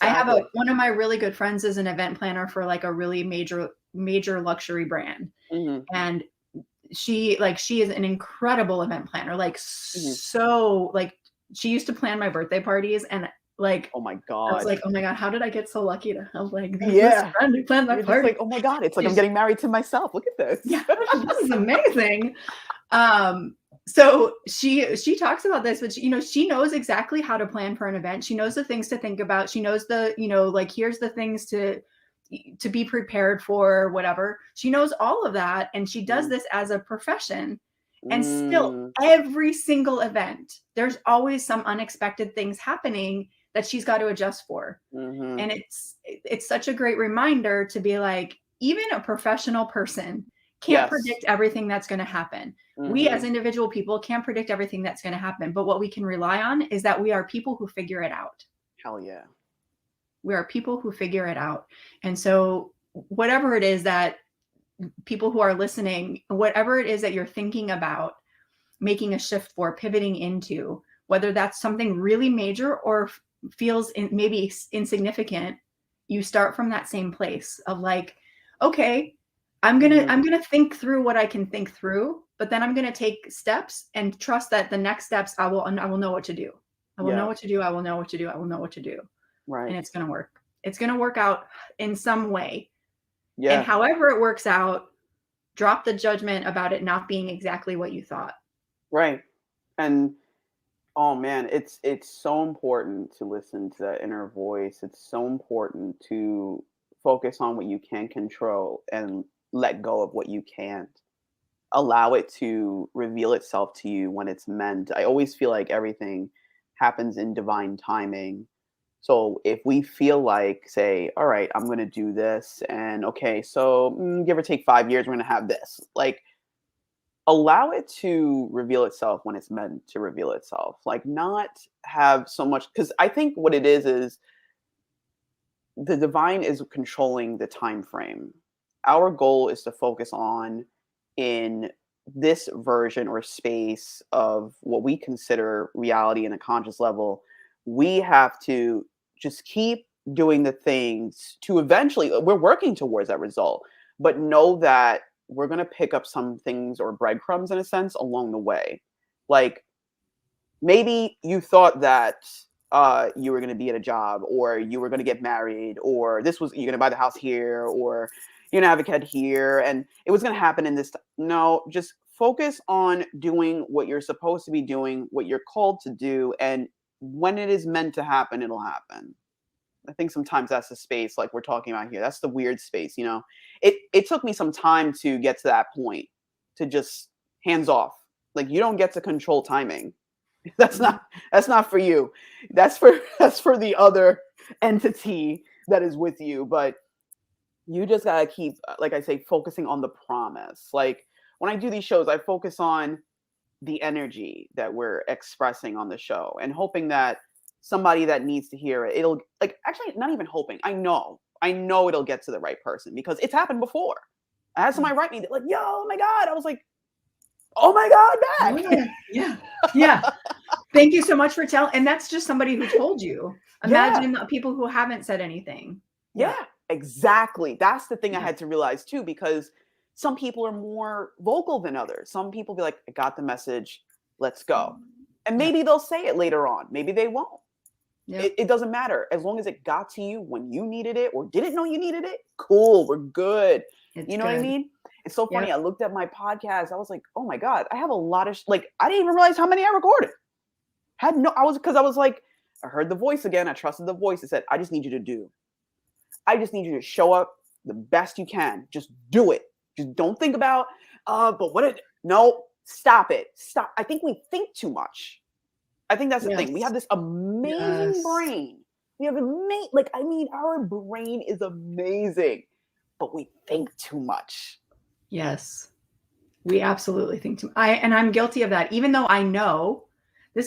I have Exactly. one of my really good friends is an event planner for like a really major luxury brand. Hmm. And she is an incredible event planner. Like Hmm. so like she used to plan my birthday parties and like Oh my I was God. like, oh my God, how did I get so lucky to have like this Yeah. friend who planned my You're just party? like, oh my God, it's like I'm She's, getting married to myself. Look at this. yeah, this is amazing. Um, so she talks about this, but she knows exactly how to plan for an event. She knows the things to think about. She knows like here's the things to be prepared for, whatever. She knows all of that, and she does Mm, this as a profession. And still, mm, every single event, there's always some unexpected things happening that she's got to adjust for. mhm. And it's such a great reminder to be like, even a professional person can't Yes. predict everything that's going to happen. We as Mhm. individual people can't predict everything that's going to happen, but what we can rely on is that we are people who figure it out. Hell yeah. We are people who figure it out. And so whatever it is that people who are listening, whatever it is that you're thinking about making a shift for, pivoting into, whether that's something really major or feels maybe insignificant, you start from that same place of like, okay, Mhm. I'm gonna think through what I can think through, but then I'm gonna take steps and trust that the next steps I will know what to do. I will know Yeah. what to do. I will know what to do. I will know what to do, and Right. it's gonna work. It's gonna work out in some way, and Yeah. however it works out, drop the judgment about it not being exactly what you thought. Right. And oh man, it's so important to listen to that inner voice. It's so important to focus on what you can control and let go of what you can't. Allow it to reveal itself to you when it's meant. I always feel like everything happens in divine timing. So if we feel like, say, all right, I'm going to do this, and okay, so give or take 5 years, we're going to have this. Like, allow it to reveal itself when it's meant to reveal itself. Like, not have so much, because I think what it is the divine is controlling the time frame. Our goal is to focus on in this version or space of what we consider reality in a conscious level. We have to just keep doing the things to eventually we're working towards that result, but know that we're going to pick up some things or breadcrumbs in a sense along the way. Like maybe you thought that you were going to be at a job or you were going to get married or this was you're going to buy the house here or you're going to have a kid here and it was going to happen in this no, just focus on doing what you're supposed to be doing, what you're called to do, and when it is meant to happen it'll happen. I think sometimes that's the space like we're talking about here. That's the weird space, you know. It took me some time to get to that point, to just hands off. Like you don't get to control timing. That's Mhm. not that's not for you. That's for that's for the other entity that is with you. But you just gotta keep, like I say, focusing on the promise. Like when I do these shows, I focus on the energy that we're expressing on the show and hoping that somebody that needs to hear it, it'll like actually not even hoping. I know it'll get to the right person because it's happened before. I had somebody write me like, "Yo, oh my god!" I was like, "Oh my god, back!" Yeah, yeah, yeah. Thank you so much for telling. And that's just somebody who told you. Yeah. Imagine the people who haven't said anything. Yeah, Yeah, exactly. That's the thing I yeah. had to realize too, because some people are more vocal than others. Some people be like, I got the message, let's go. And Yep, maybe they'll say it later on. Maybe they won't. yep. It doesn't matter. As long as it got to you when you needed it or didn't know you needed it, cool, we're good. It's You know what I good. mean? It's so funny. Yep. I looked at my podcast. I was like, oh my God, I have a lot of, like, I didn't even realize how many I recorded. Had no, because I was like, I heard the voice again. I trusted the voice. It said, I just need you to do. I just need you to show up the best you can. Just do it. Just don't think about, but what it, no, stop it. Stop. I think we think too much. I think that's the thing. We have Yes. this amazing Yes. brain. We have amazing, like, I mean, our brain is amazing, but we think too much. Yes. We absolutely think too. I'm guilty of that. Even though I know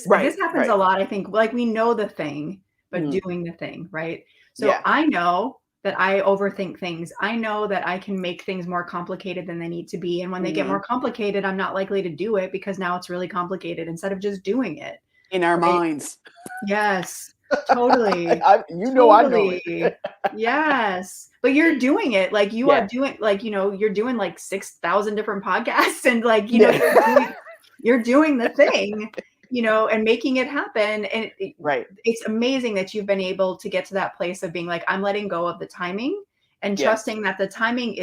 Right, this happens right. a lot. I think like we know the thing, but Mhm. doing the thing, right? So Yeah. I know that I overthink things. I know that I can make things more complicated than they need to be. And when they get more complicated, I'm not likely to do it because now it's really complicated instead of just doing it. In our Right? minds. Yes, totally. You know, I know it. Totally. Yes. But you're doing it. Like you are Yeah. doing, like, you're doing like 6,000 different podcasts and like, Yeah. you're doing the thing, and making it happen. And Right. it's amazing that you've been able to get to that place of being like, I'm letting go of the timing and Yes. trusting that the timing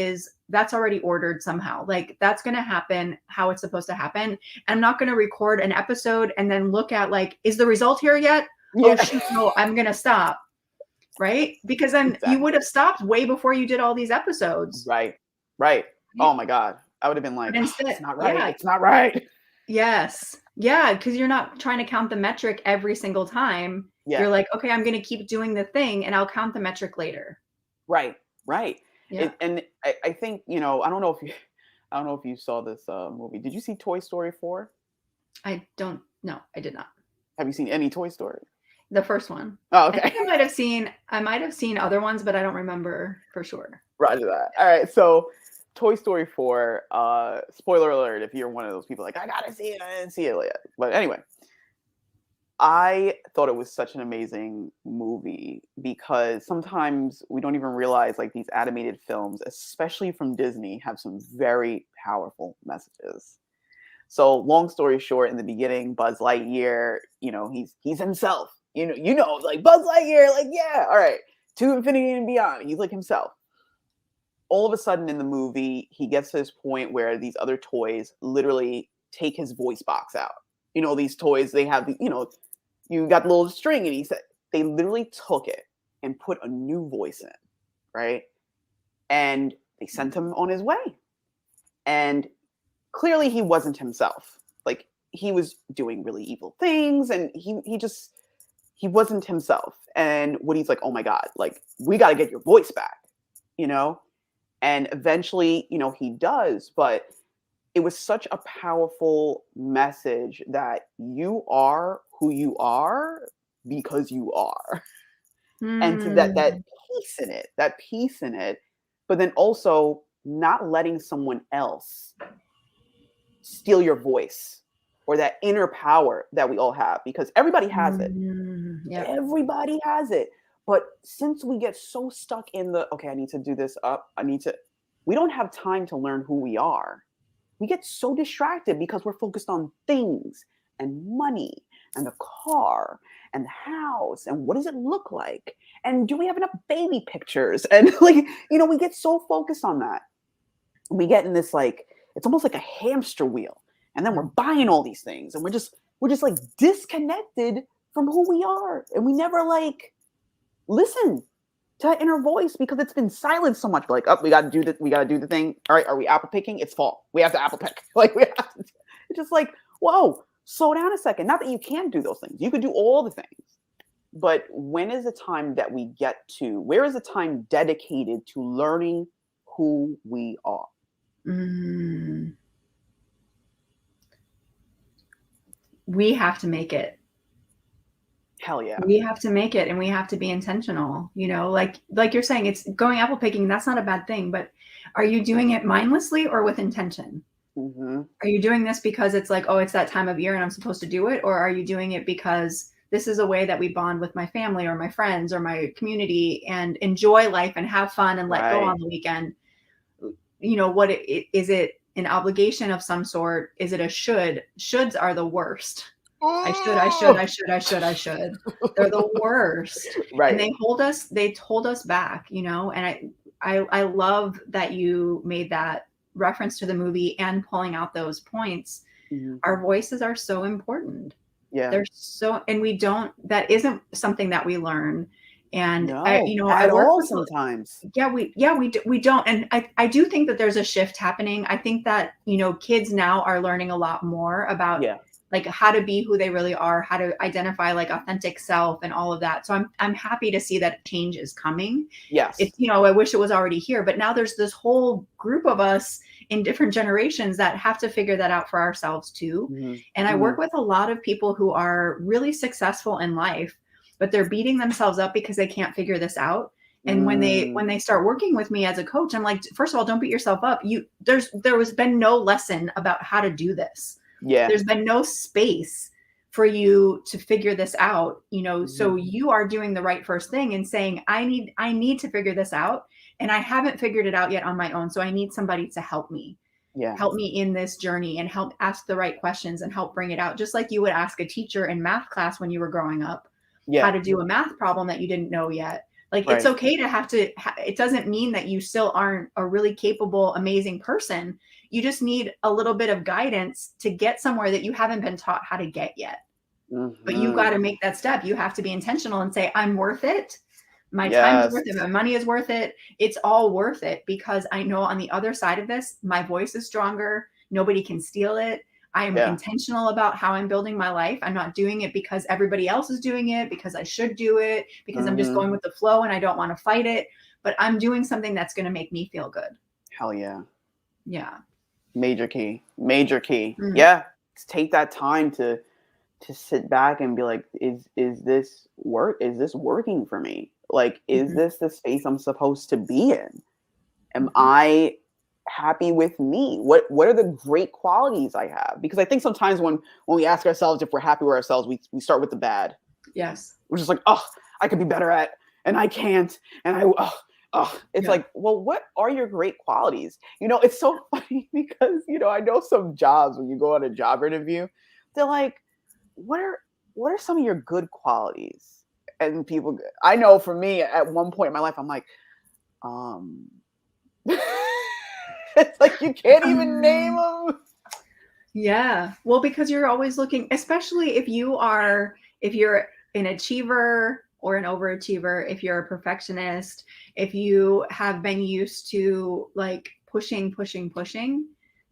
that's already ordered somehow. Like that's going to happen how it's supposed to happen. And I'm not going to record an episode and then look at like, is the result here yet? Yeah. Oh shoot, no, I'm going to stop. Right? Because then you would have stopped way before you did all these episodes. Right. Oh my God. I would have been like, instead, it's not right. Yeah. It's not right. Yes. Yeah. Because you're not trying to count the metric every single time. Yeah. You're like, okay, I'm going to keep doing the thing and I'll count the metric later. Right. Yeah. And I think, I don't know if you saw this movie. Did you see Toy Story 4? No, I did not. Have you seen any Toy Story? The first one. Oh, okay. I think I might have seen other ones, but I don't remember for sure. Roger that. All right. So Toy Story 4, spoiler alert, if you're one of those people like, I gotta see it, I didn't see it yet. But anyway, I thought it was such an amazing movie because sometimes we don't even realize like these animated films, especially from Disney, have some very powerful messages. So long story short, in the beginning, Buzz Lightyear, he's himself. Like Buzz Lightyear, like, yeah, all right, to infinity and beyond. He's like himself. All of a sudden in the movie, he gets to this point where these other toys literally take his voice box out. These toys, they have you got the little string, and he said they literally took it and put a new voice in, right? And they sent him on his way. And clearly he wasn't himself. Like he was doing really evil things, and he wasn't himself. And Woody's like, oh my God, like we got to get your voice back, and eventually, he does, but it was such a powerful message that you are who you are because you are. And to that peace in it, but then also not letting someone else steal your voice or that inner power that we all have, because everybody has it. Yeah. Everybody has it. But since we get so stuck in okay, I need to do this up. We don't have time to learn who we are. We get so distracted because we're focused on things and money and the car and the house and what does it look like? And do we have enough baby pictures? And we get so focused on that. We get in this it's almost like a hamster wheel. And then we're buying all these things and we're just like disconnected from who we are. And we never listen to that inner voice because it's been silenced so much. We're like, oh, we got to do the thing. All right, are we apple picking? It's fall. We have to apple pick. It's just like, whoa, slow down a second. Not that you can't do those things. You could do all the things. But when is the time that where is the time dedicated to learning who we are? We have to make it. Hell yeah. We have to make it, and we have to be intentional, like you're saying, it's going apple picking. That's not a bad thing, but are you doing it mindlessly or with intention? Mm-hmm. Are you doing this because it's like, oh, it's that time of year and I'm supposed to do it? Or are you doing it because this is a way that we bond with my family or my friends or my community and enjoy life and have fun and let go on the weekend? Is it an obligation of some sort? Is it a should? Shoulds are the worst. I should. They're the worst. Right. And they hold us back, and I love that you made that reference to the movie and pulling out those points. Mm-hmm. Our voices are so important. Yeah. They're that isn't something that we learn. And no, I work all with, sometimes. We don't. And I do think that there's a shift happening. I think that, kids now are learning a lot more about like how to be who they really are, how to identify like authentic self and all of that. So I'm happy to see that change is coming. Yes. It's, I wish it was already here, but now there's this whole group of us in different generations that have to figure that out for ourselves too. Mm-hmm. And I work with a lot of people who are really successful in life, but they're beating themselves up because they can't figure this out. And when they start working with me as a coach, I'm like, first of all, don't beat yourself up. There has been no lesson about how to do this. Yeah. There's been no space for you to figure this out, you know. So you are doing the right first thing and saying, I need to figure this out. And I haven't figured it out yet on my own. So I need somebody to help me. Yeah. Help me in this journey and help ask the right questions and help bring it out. Just like you would ask a teacher in math class when you were growing up, how to do a math problem that you didn't know yet. Like, it's okay to have to, it doesn't mean that you still aren't a really capable, amazing person. You just need a little bit of guidance to get somewhere that you haven't been taught how to get yet. But you've got to make that step. You have to be intentional and say, I'm worth it. My time is worth it. My money is worth it. It's all worth it, because I know on the other side of this, my voice is stronger. Nobody can steal it. I am intentional about how I'm building my life. I'm not doing it because everybody else is doing it, because I should do it, because I'm just going with the flow and I don't want to fight it. But I'm doing something that's going to make me feel good. Hell yeah. Yeah. Major key. Yeah. Take that time to sit back and be like, is this working for me? Like, is this the space I'm supposed to be in? Am I happy with me? What are the great qualities I have? Because I think sometimes when we ask ourselves if we're happy with ourselves, we start with the bad. Yes. We're just like, oh, I could be better at, and I can't, and it's like, well, what are your great qualities? You know, it's so funny because, you know, I know some jobs, when you go on a job interview, they're like, what are some of your good qualities? And people, I know for me, at one point in my life, I'm like, it's like you can't even name them. Yeah. Well, because you're always looking, especially if you're an achiever or an overachiever, if you're a perfectionist, if you have been used to like pushing,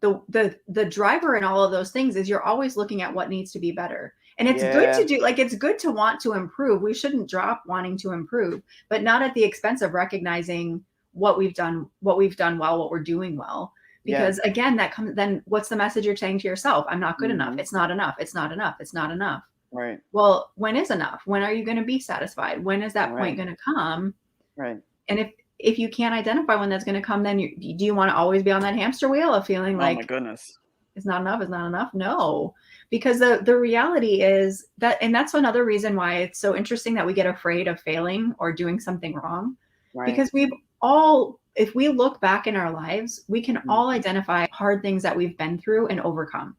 the driver in all of those things is you're always looking at what needs to be better. And it's good to do, like, it's good to want to improve. We shouldn't drop wanting to improve, but not at the expense of recognizing what we've done well, what we're doing well. Because again, then what's the message you're saying to yourself? I'm not good enough. It's not enough. It's not enough. It's not enough. Right. Well, when is enough? When are you going to be satisfied? When is that point going to come? Right. And if you can't identify when that's going to come, then do you want to always be on that hamster wheel of feeling like, oh my goodness, it's not enough? It's not enough. No, because the reality is that, and that's another reason why it's so interesting that we get afraid of failing or doing something wrong, because if we look back in our lives, we can all identify hard things that we've been through and overcome.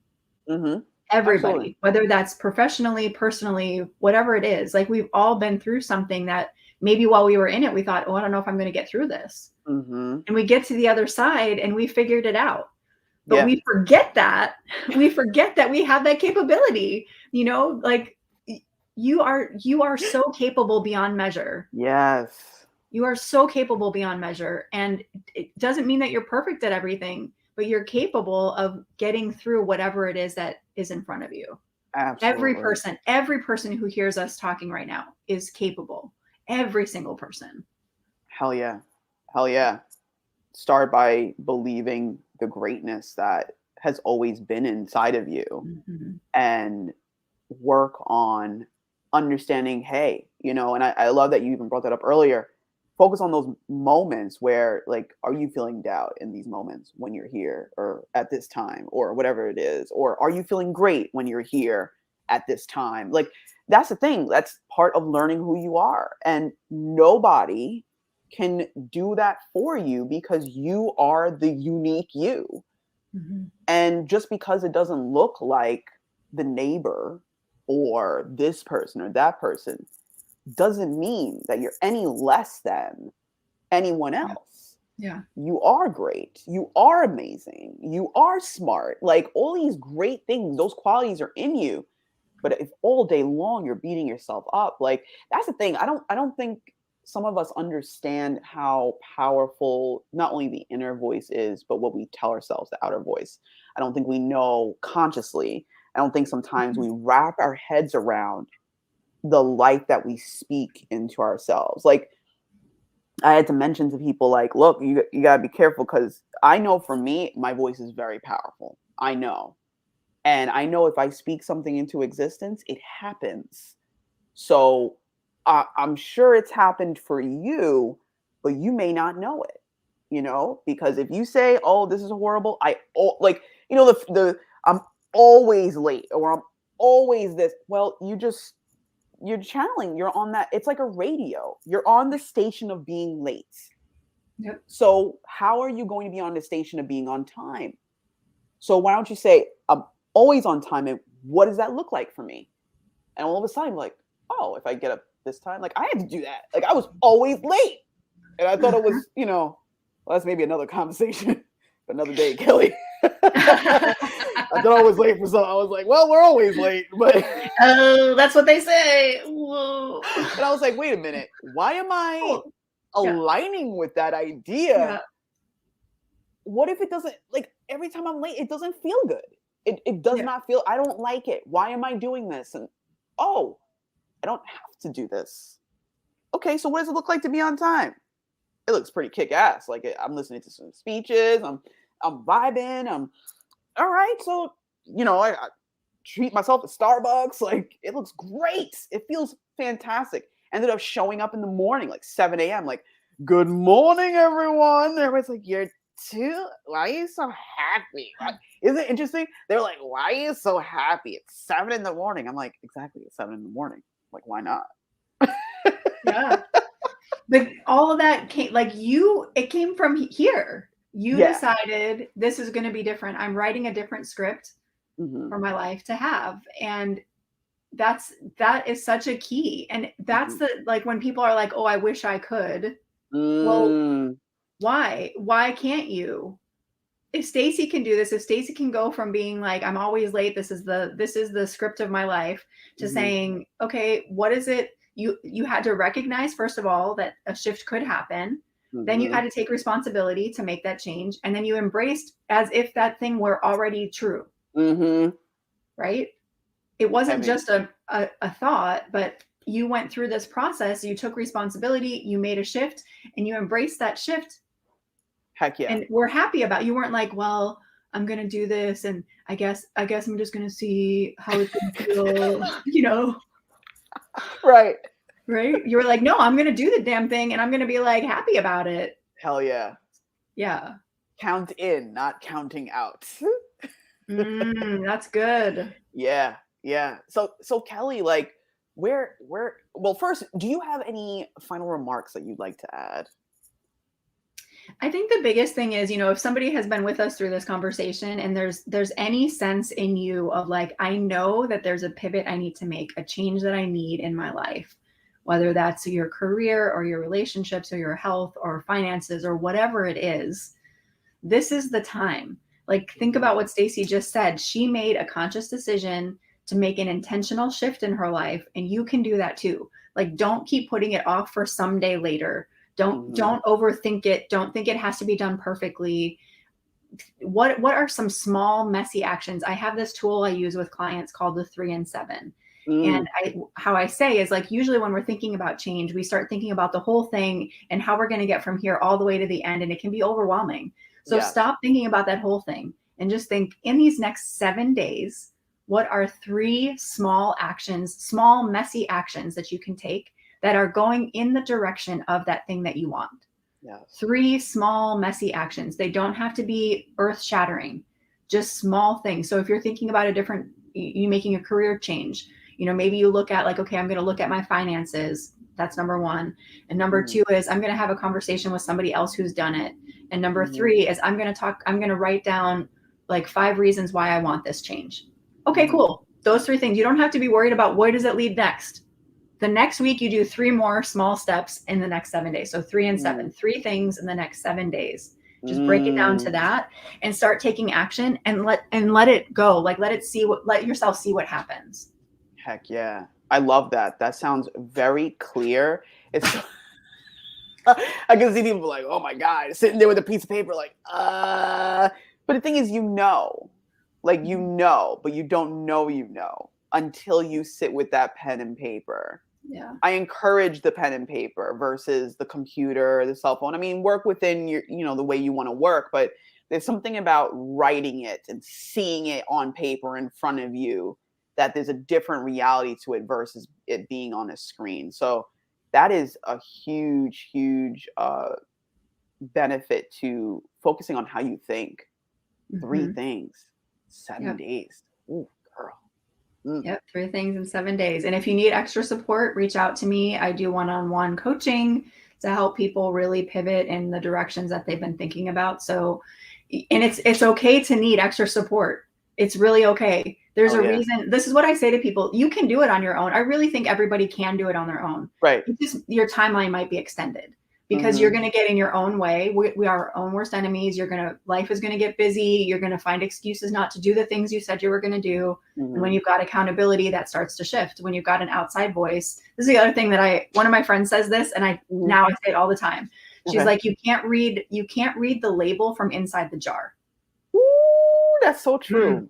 Everybody, absolutely. Whether that's professionally, personally, whatever it is, like, we've all been through something that maybe while we were in it, we thought, oh, I don't know if I'm going to get through this. And we get to the other side and we figured it out. But we forget that we have that capability, you know, like, you are so capable beyond measure. Yes. You are so capable beyond measure. And it doesn't mean that you're perfect at everything, but you're capable of getting through whatever it is that is in front of you. Absolutely. Every person who hears us talking right now is capable. Every single person. Hell yeah. Hell yeah. Start by believing the greatness that has always been inside of you, and work on understanding, hey, you know, and I love that you even brought that up earlier. Focus on those moments where, like, are you feeling doubt in these moments when you're here or at this time or whatever it is? Or are you feeling great when you're here at this time? Like, that's the thing. That's part of learning who you are. And nobody can do that for you, because you are the unique you. And just because it doesn't look like the neighbor or this person or that person doesn't mean that you're any less than anyone else. Yeah. You are great. You are amazing. You are smart. Like, all these great things, those qualities are in you. But if all day long you're beating yourself up, like, that's the thing. I don't think some of us understand how powerful not only the inner voice is, but what we tell ourselves, the outer voice. I don't think we know consciously. I don't think sometimes we wrap our heads around the life that we speak into ourselves. Like, I had to mention to people, like, look, you gotta be careful, because I know for me, my voice is very powerful. I know. And I know if I speak something into existence, it happens. So I'm sure it's happened for you, but you may not know it, because if you say, oh, this is horrible, like, the I'm always late, or I'm always this. Well, you're channeling, you're on that. It's like a radio. You're on the station of being late. Yep. So how are you going to be on the station of being on time? So why don't you say, I'm always on time, and what does that look like for me? And all of a sudden, like, oh, if I get up this time, like, I had to do that. Like, I was always late. And I thought it was, well, that's maybe another conversation, another day, Kelly. I thought I was late for something. I was like, well, we're always late. But oh, that's what they say. Whoa. And I was like, wait a minute. Why am I aligning with that idea? Yeah. What if it doesn't, like, every time I'm late, it doesn't feel good. It does not feel, I don't like it. Why am I doing this? And, oh, I don't have to do this. Okay, so what does it look like to be on time? It looks pretty kick-ass. Like, I'm listening to some speeches. I'm vibing. All right. So, I treat myself at Starbucks. Like, it looks great. It feels fantastic. Ended up showing up in the morning, like 7 a.m. Like, good morning, everyone. Everybody's like, you're why are you so happy? Isn't it interesting? They're like, why are you so happy? It's 7 in the morning. I'm like, exactly, it's 7 in the morning. Like, why not? Yeah. But all of that came, it came from here. You decided this is going to be different. I'm writing a different script for my life to have. And that is such a key. And that's when people are like, oh, I wish I could. Well, why can't you? If Stacy can do this, if Stacy can go from being like, I'm always late, this is the script of my life, to saying, okay, what is it? You had to recognize, first of all, that a shift could happen. Then you had to take responsibility to make that change. And then you embraced as if that thing were already true. Right? It wasn't just a thought, but you went through this process. You took responsibility, you made a shift, and you embraced that shift. Heck yeah. And we're happy about it. You weren't like, well, I'm going to do this, and I guess I'm just going to see how it's going to feel, Right. Right. You were like, no, I'm going to do the damn thing, and I'm going to be like happy about it. Hell yeah. Yeah. Count in, not counting out. That's good. Yeah. Yeah. So Kelly, like, well, first, do you have any final remarks that you'd like to add? I think the biggest thing is, if somebody has been with us through this conversation and there's any sense in you of like, I know that there's a pivot I need to make, a change that I need in my life, whether that's your career or your relationships or your health or finances or whatever it is, this is the time. Like, think about what Stacy just said. She made a conscious decision to make an intentional shift in her life, and you can do that too. Like, don't keep putting it off for someday later. Don't overthink it. Don't think it has to be done perfectly. What are some small, messy actions? I have this tool I use with clients called the 3 and 7. And how I say is, like, usually when we're thinking about change, we start thinking about the whole thing and how we're going to get from here all the way to the end. And it can be overwhelming. So stop thinking about that whole thing and just think, in these next 7 days, what are 3 small actions, small, messy actions that you can take that are going in the direction of that thing that you want? 3 small, messy actions. They don't have to be earth shattering, just small things. So if you're thinking about you making a career change, maybe you look at like, okay, I'm going to look at my finances. That's number 1. And number 2 is I'm going to have a conversation with somebody else who's done it. And number 3 is I'm going to write down like 5 reasons why I want this change. Okay, cool. Those 3 things. You don't have to be worried about where does it lead next. The next week you do 3 more small steps in the next 7 days. So 3 and 7, 3 things in the next 7 days. Just break it down to that and start taking action and let it go. Like, let yourself see what happens. Heck yeah. I love that. That sounds very clear. It's I can see people like, oh my God, sitting there with a piece of paper, like, but the thing is, but you don't know until you sit with that pen and paper. Yeah. I encourage the pen and paper versus the computer, the cell phone. I mean, work within your, the way you want to work, but there's something about writing it and seeing it on paper in front of you that there's a different reality to it versus it being on a screen. So that is a huge, huge benefit to focusing on how you think. 3 Mhm. things, 7 Yep. days. Ooh, girl. Mm. Yep, 3 things in 7 days. And if you need extra support, reach out to me. I do one-on-one coaching to help people really pivot in the directions that they've been thinking about. So, and it's okay to need extra support. It's really okay. There's Oh, a yeah. reason. This is what I say to people. You can do it on your own. I really think everybody can do it on their own. Right. It's just your timeline might be extended because you're Mhm. going to get in your own way. We are our own worst enemies. Life is going to get busy. You're going to find excuses not to do the things you said you were going to do. And when Mhm. you've got accountability, that starts to shift. When you've got an outside voice, this is the other thing that one of my friends says this, and Mhm. now I say it all the time. She's Okay. like, you can't read the label from inside the jar. Ooh, that's so Mm, true.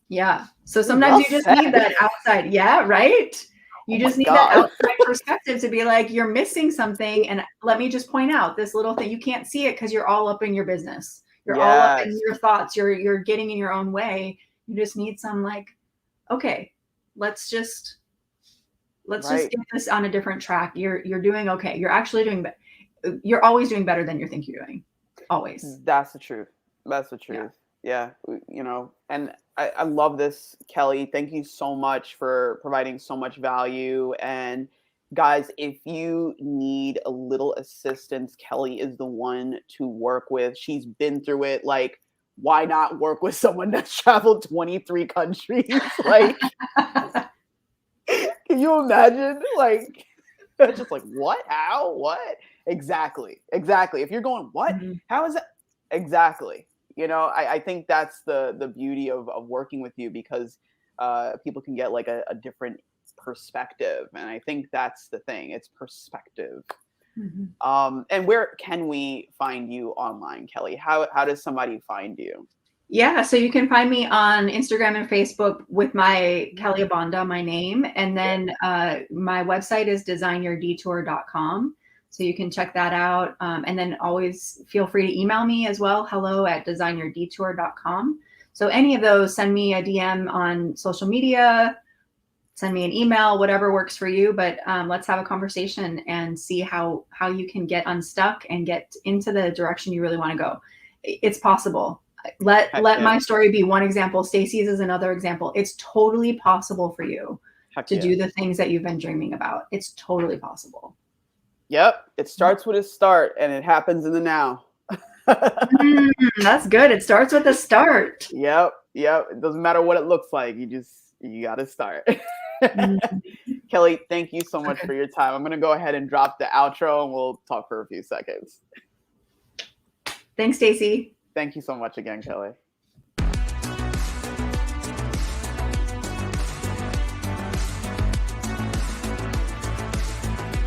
yeah. So Ooh, sometimes well you just need said. that outside. Yeah, right. Oh You my just need that god. outside perspective to be like, you're missing something. And let me just point out this little thing. You can't see it because you're all up in your business. You're all up in Yes. your thoughts. You're getting in your own way. You just need some like, okay, let's just Right. get this on a different track. You're doing okay. You're actually doing you're always doing better than you think you're doing. Always. That's the truth. That's the Yeah. truth. Yeah, and I love this, Kelly. Thank you so much for providing so much value. And guys, if you need a little assistance, Kelly is the one to work with. She's been through it. Like, why not work with someone that's traveled 23 countries? Like, can you imagine? Like, it's just like, what? How? What? Exactly. Exactly. If you're going, what? Mhm. How is that? Exactly. I think that's the beauty of working with you, because people can get like a different perspective. And I think that's the thing. It's perspective. Mhm. And where can we find you online, Kelly? How does somebody find you? Yeah, so you can find me on Instagram and Facebook with my Kelly Abanda, my name. And Yeah. then my website is designyourdetour.com. So you can check that out. And then always feel free to email me as well, hello@designyourdetour.com. So any of those, send me a DM on social media, send me an email, whatever works for you. But let's have a conversation and see how you can get unstuck and get into the direction you really want to go. It's possible. Heck Let yeah. my story be one example. Stacey's is another example. It's totally possible for you Heck to yeah. do the things that you've been dreaming about. It's totally possible. Yep. It starts with a start, and it happens in the now. Mm, that's good. It starts with a start. Yep, yep. It doesn't matter what it looks like. You got to start. Mm, Kelly, thank you so much okay. for your time. I'm going to go ahead and drop the outro, and we'll talk for a few seconds. Thanks, Stacey. Thank you so much again, Kelly.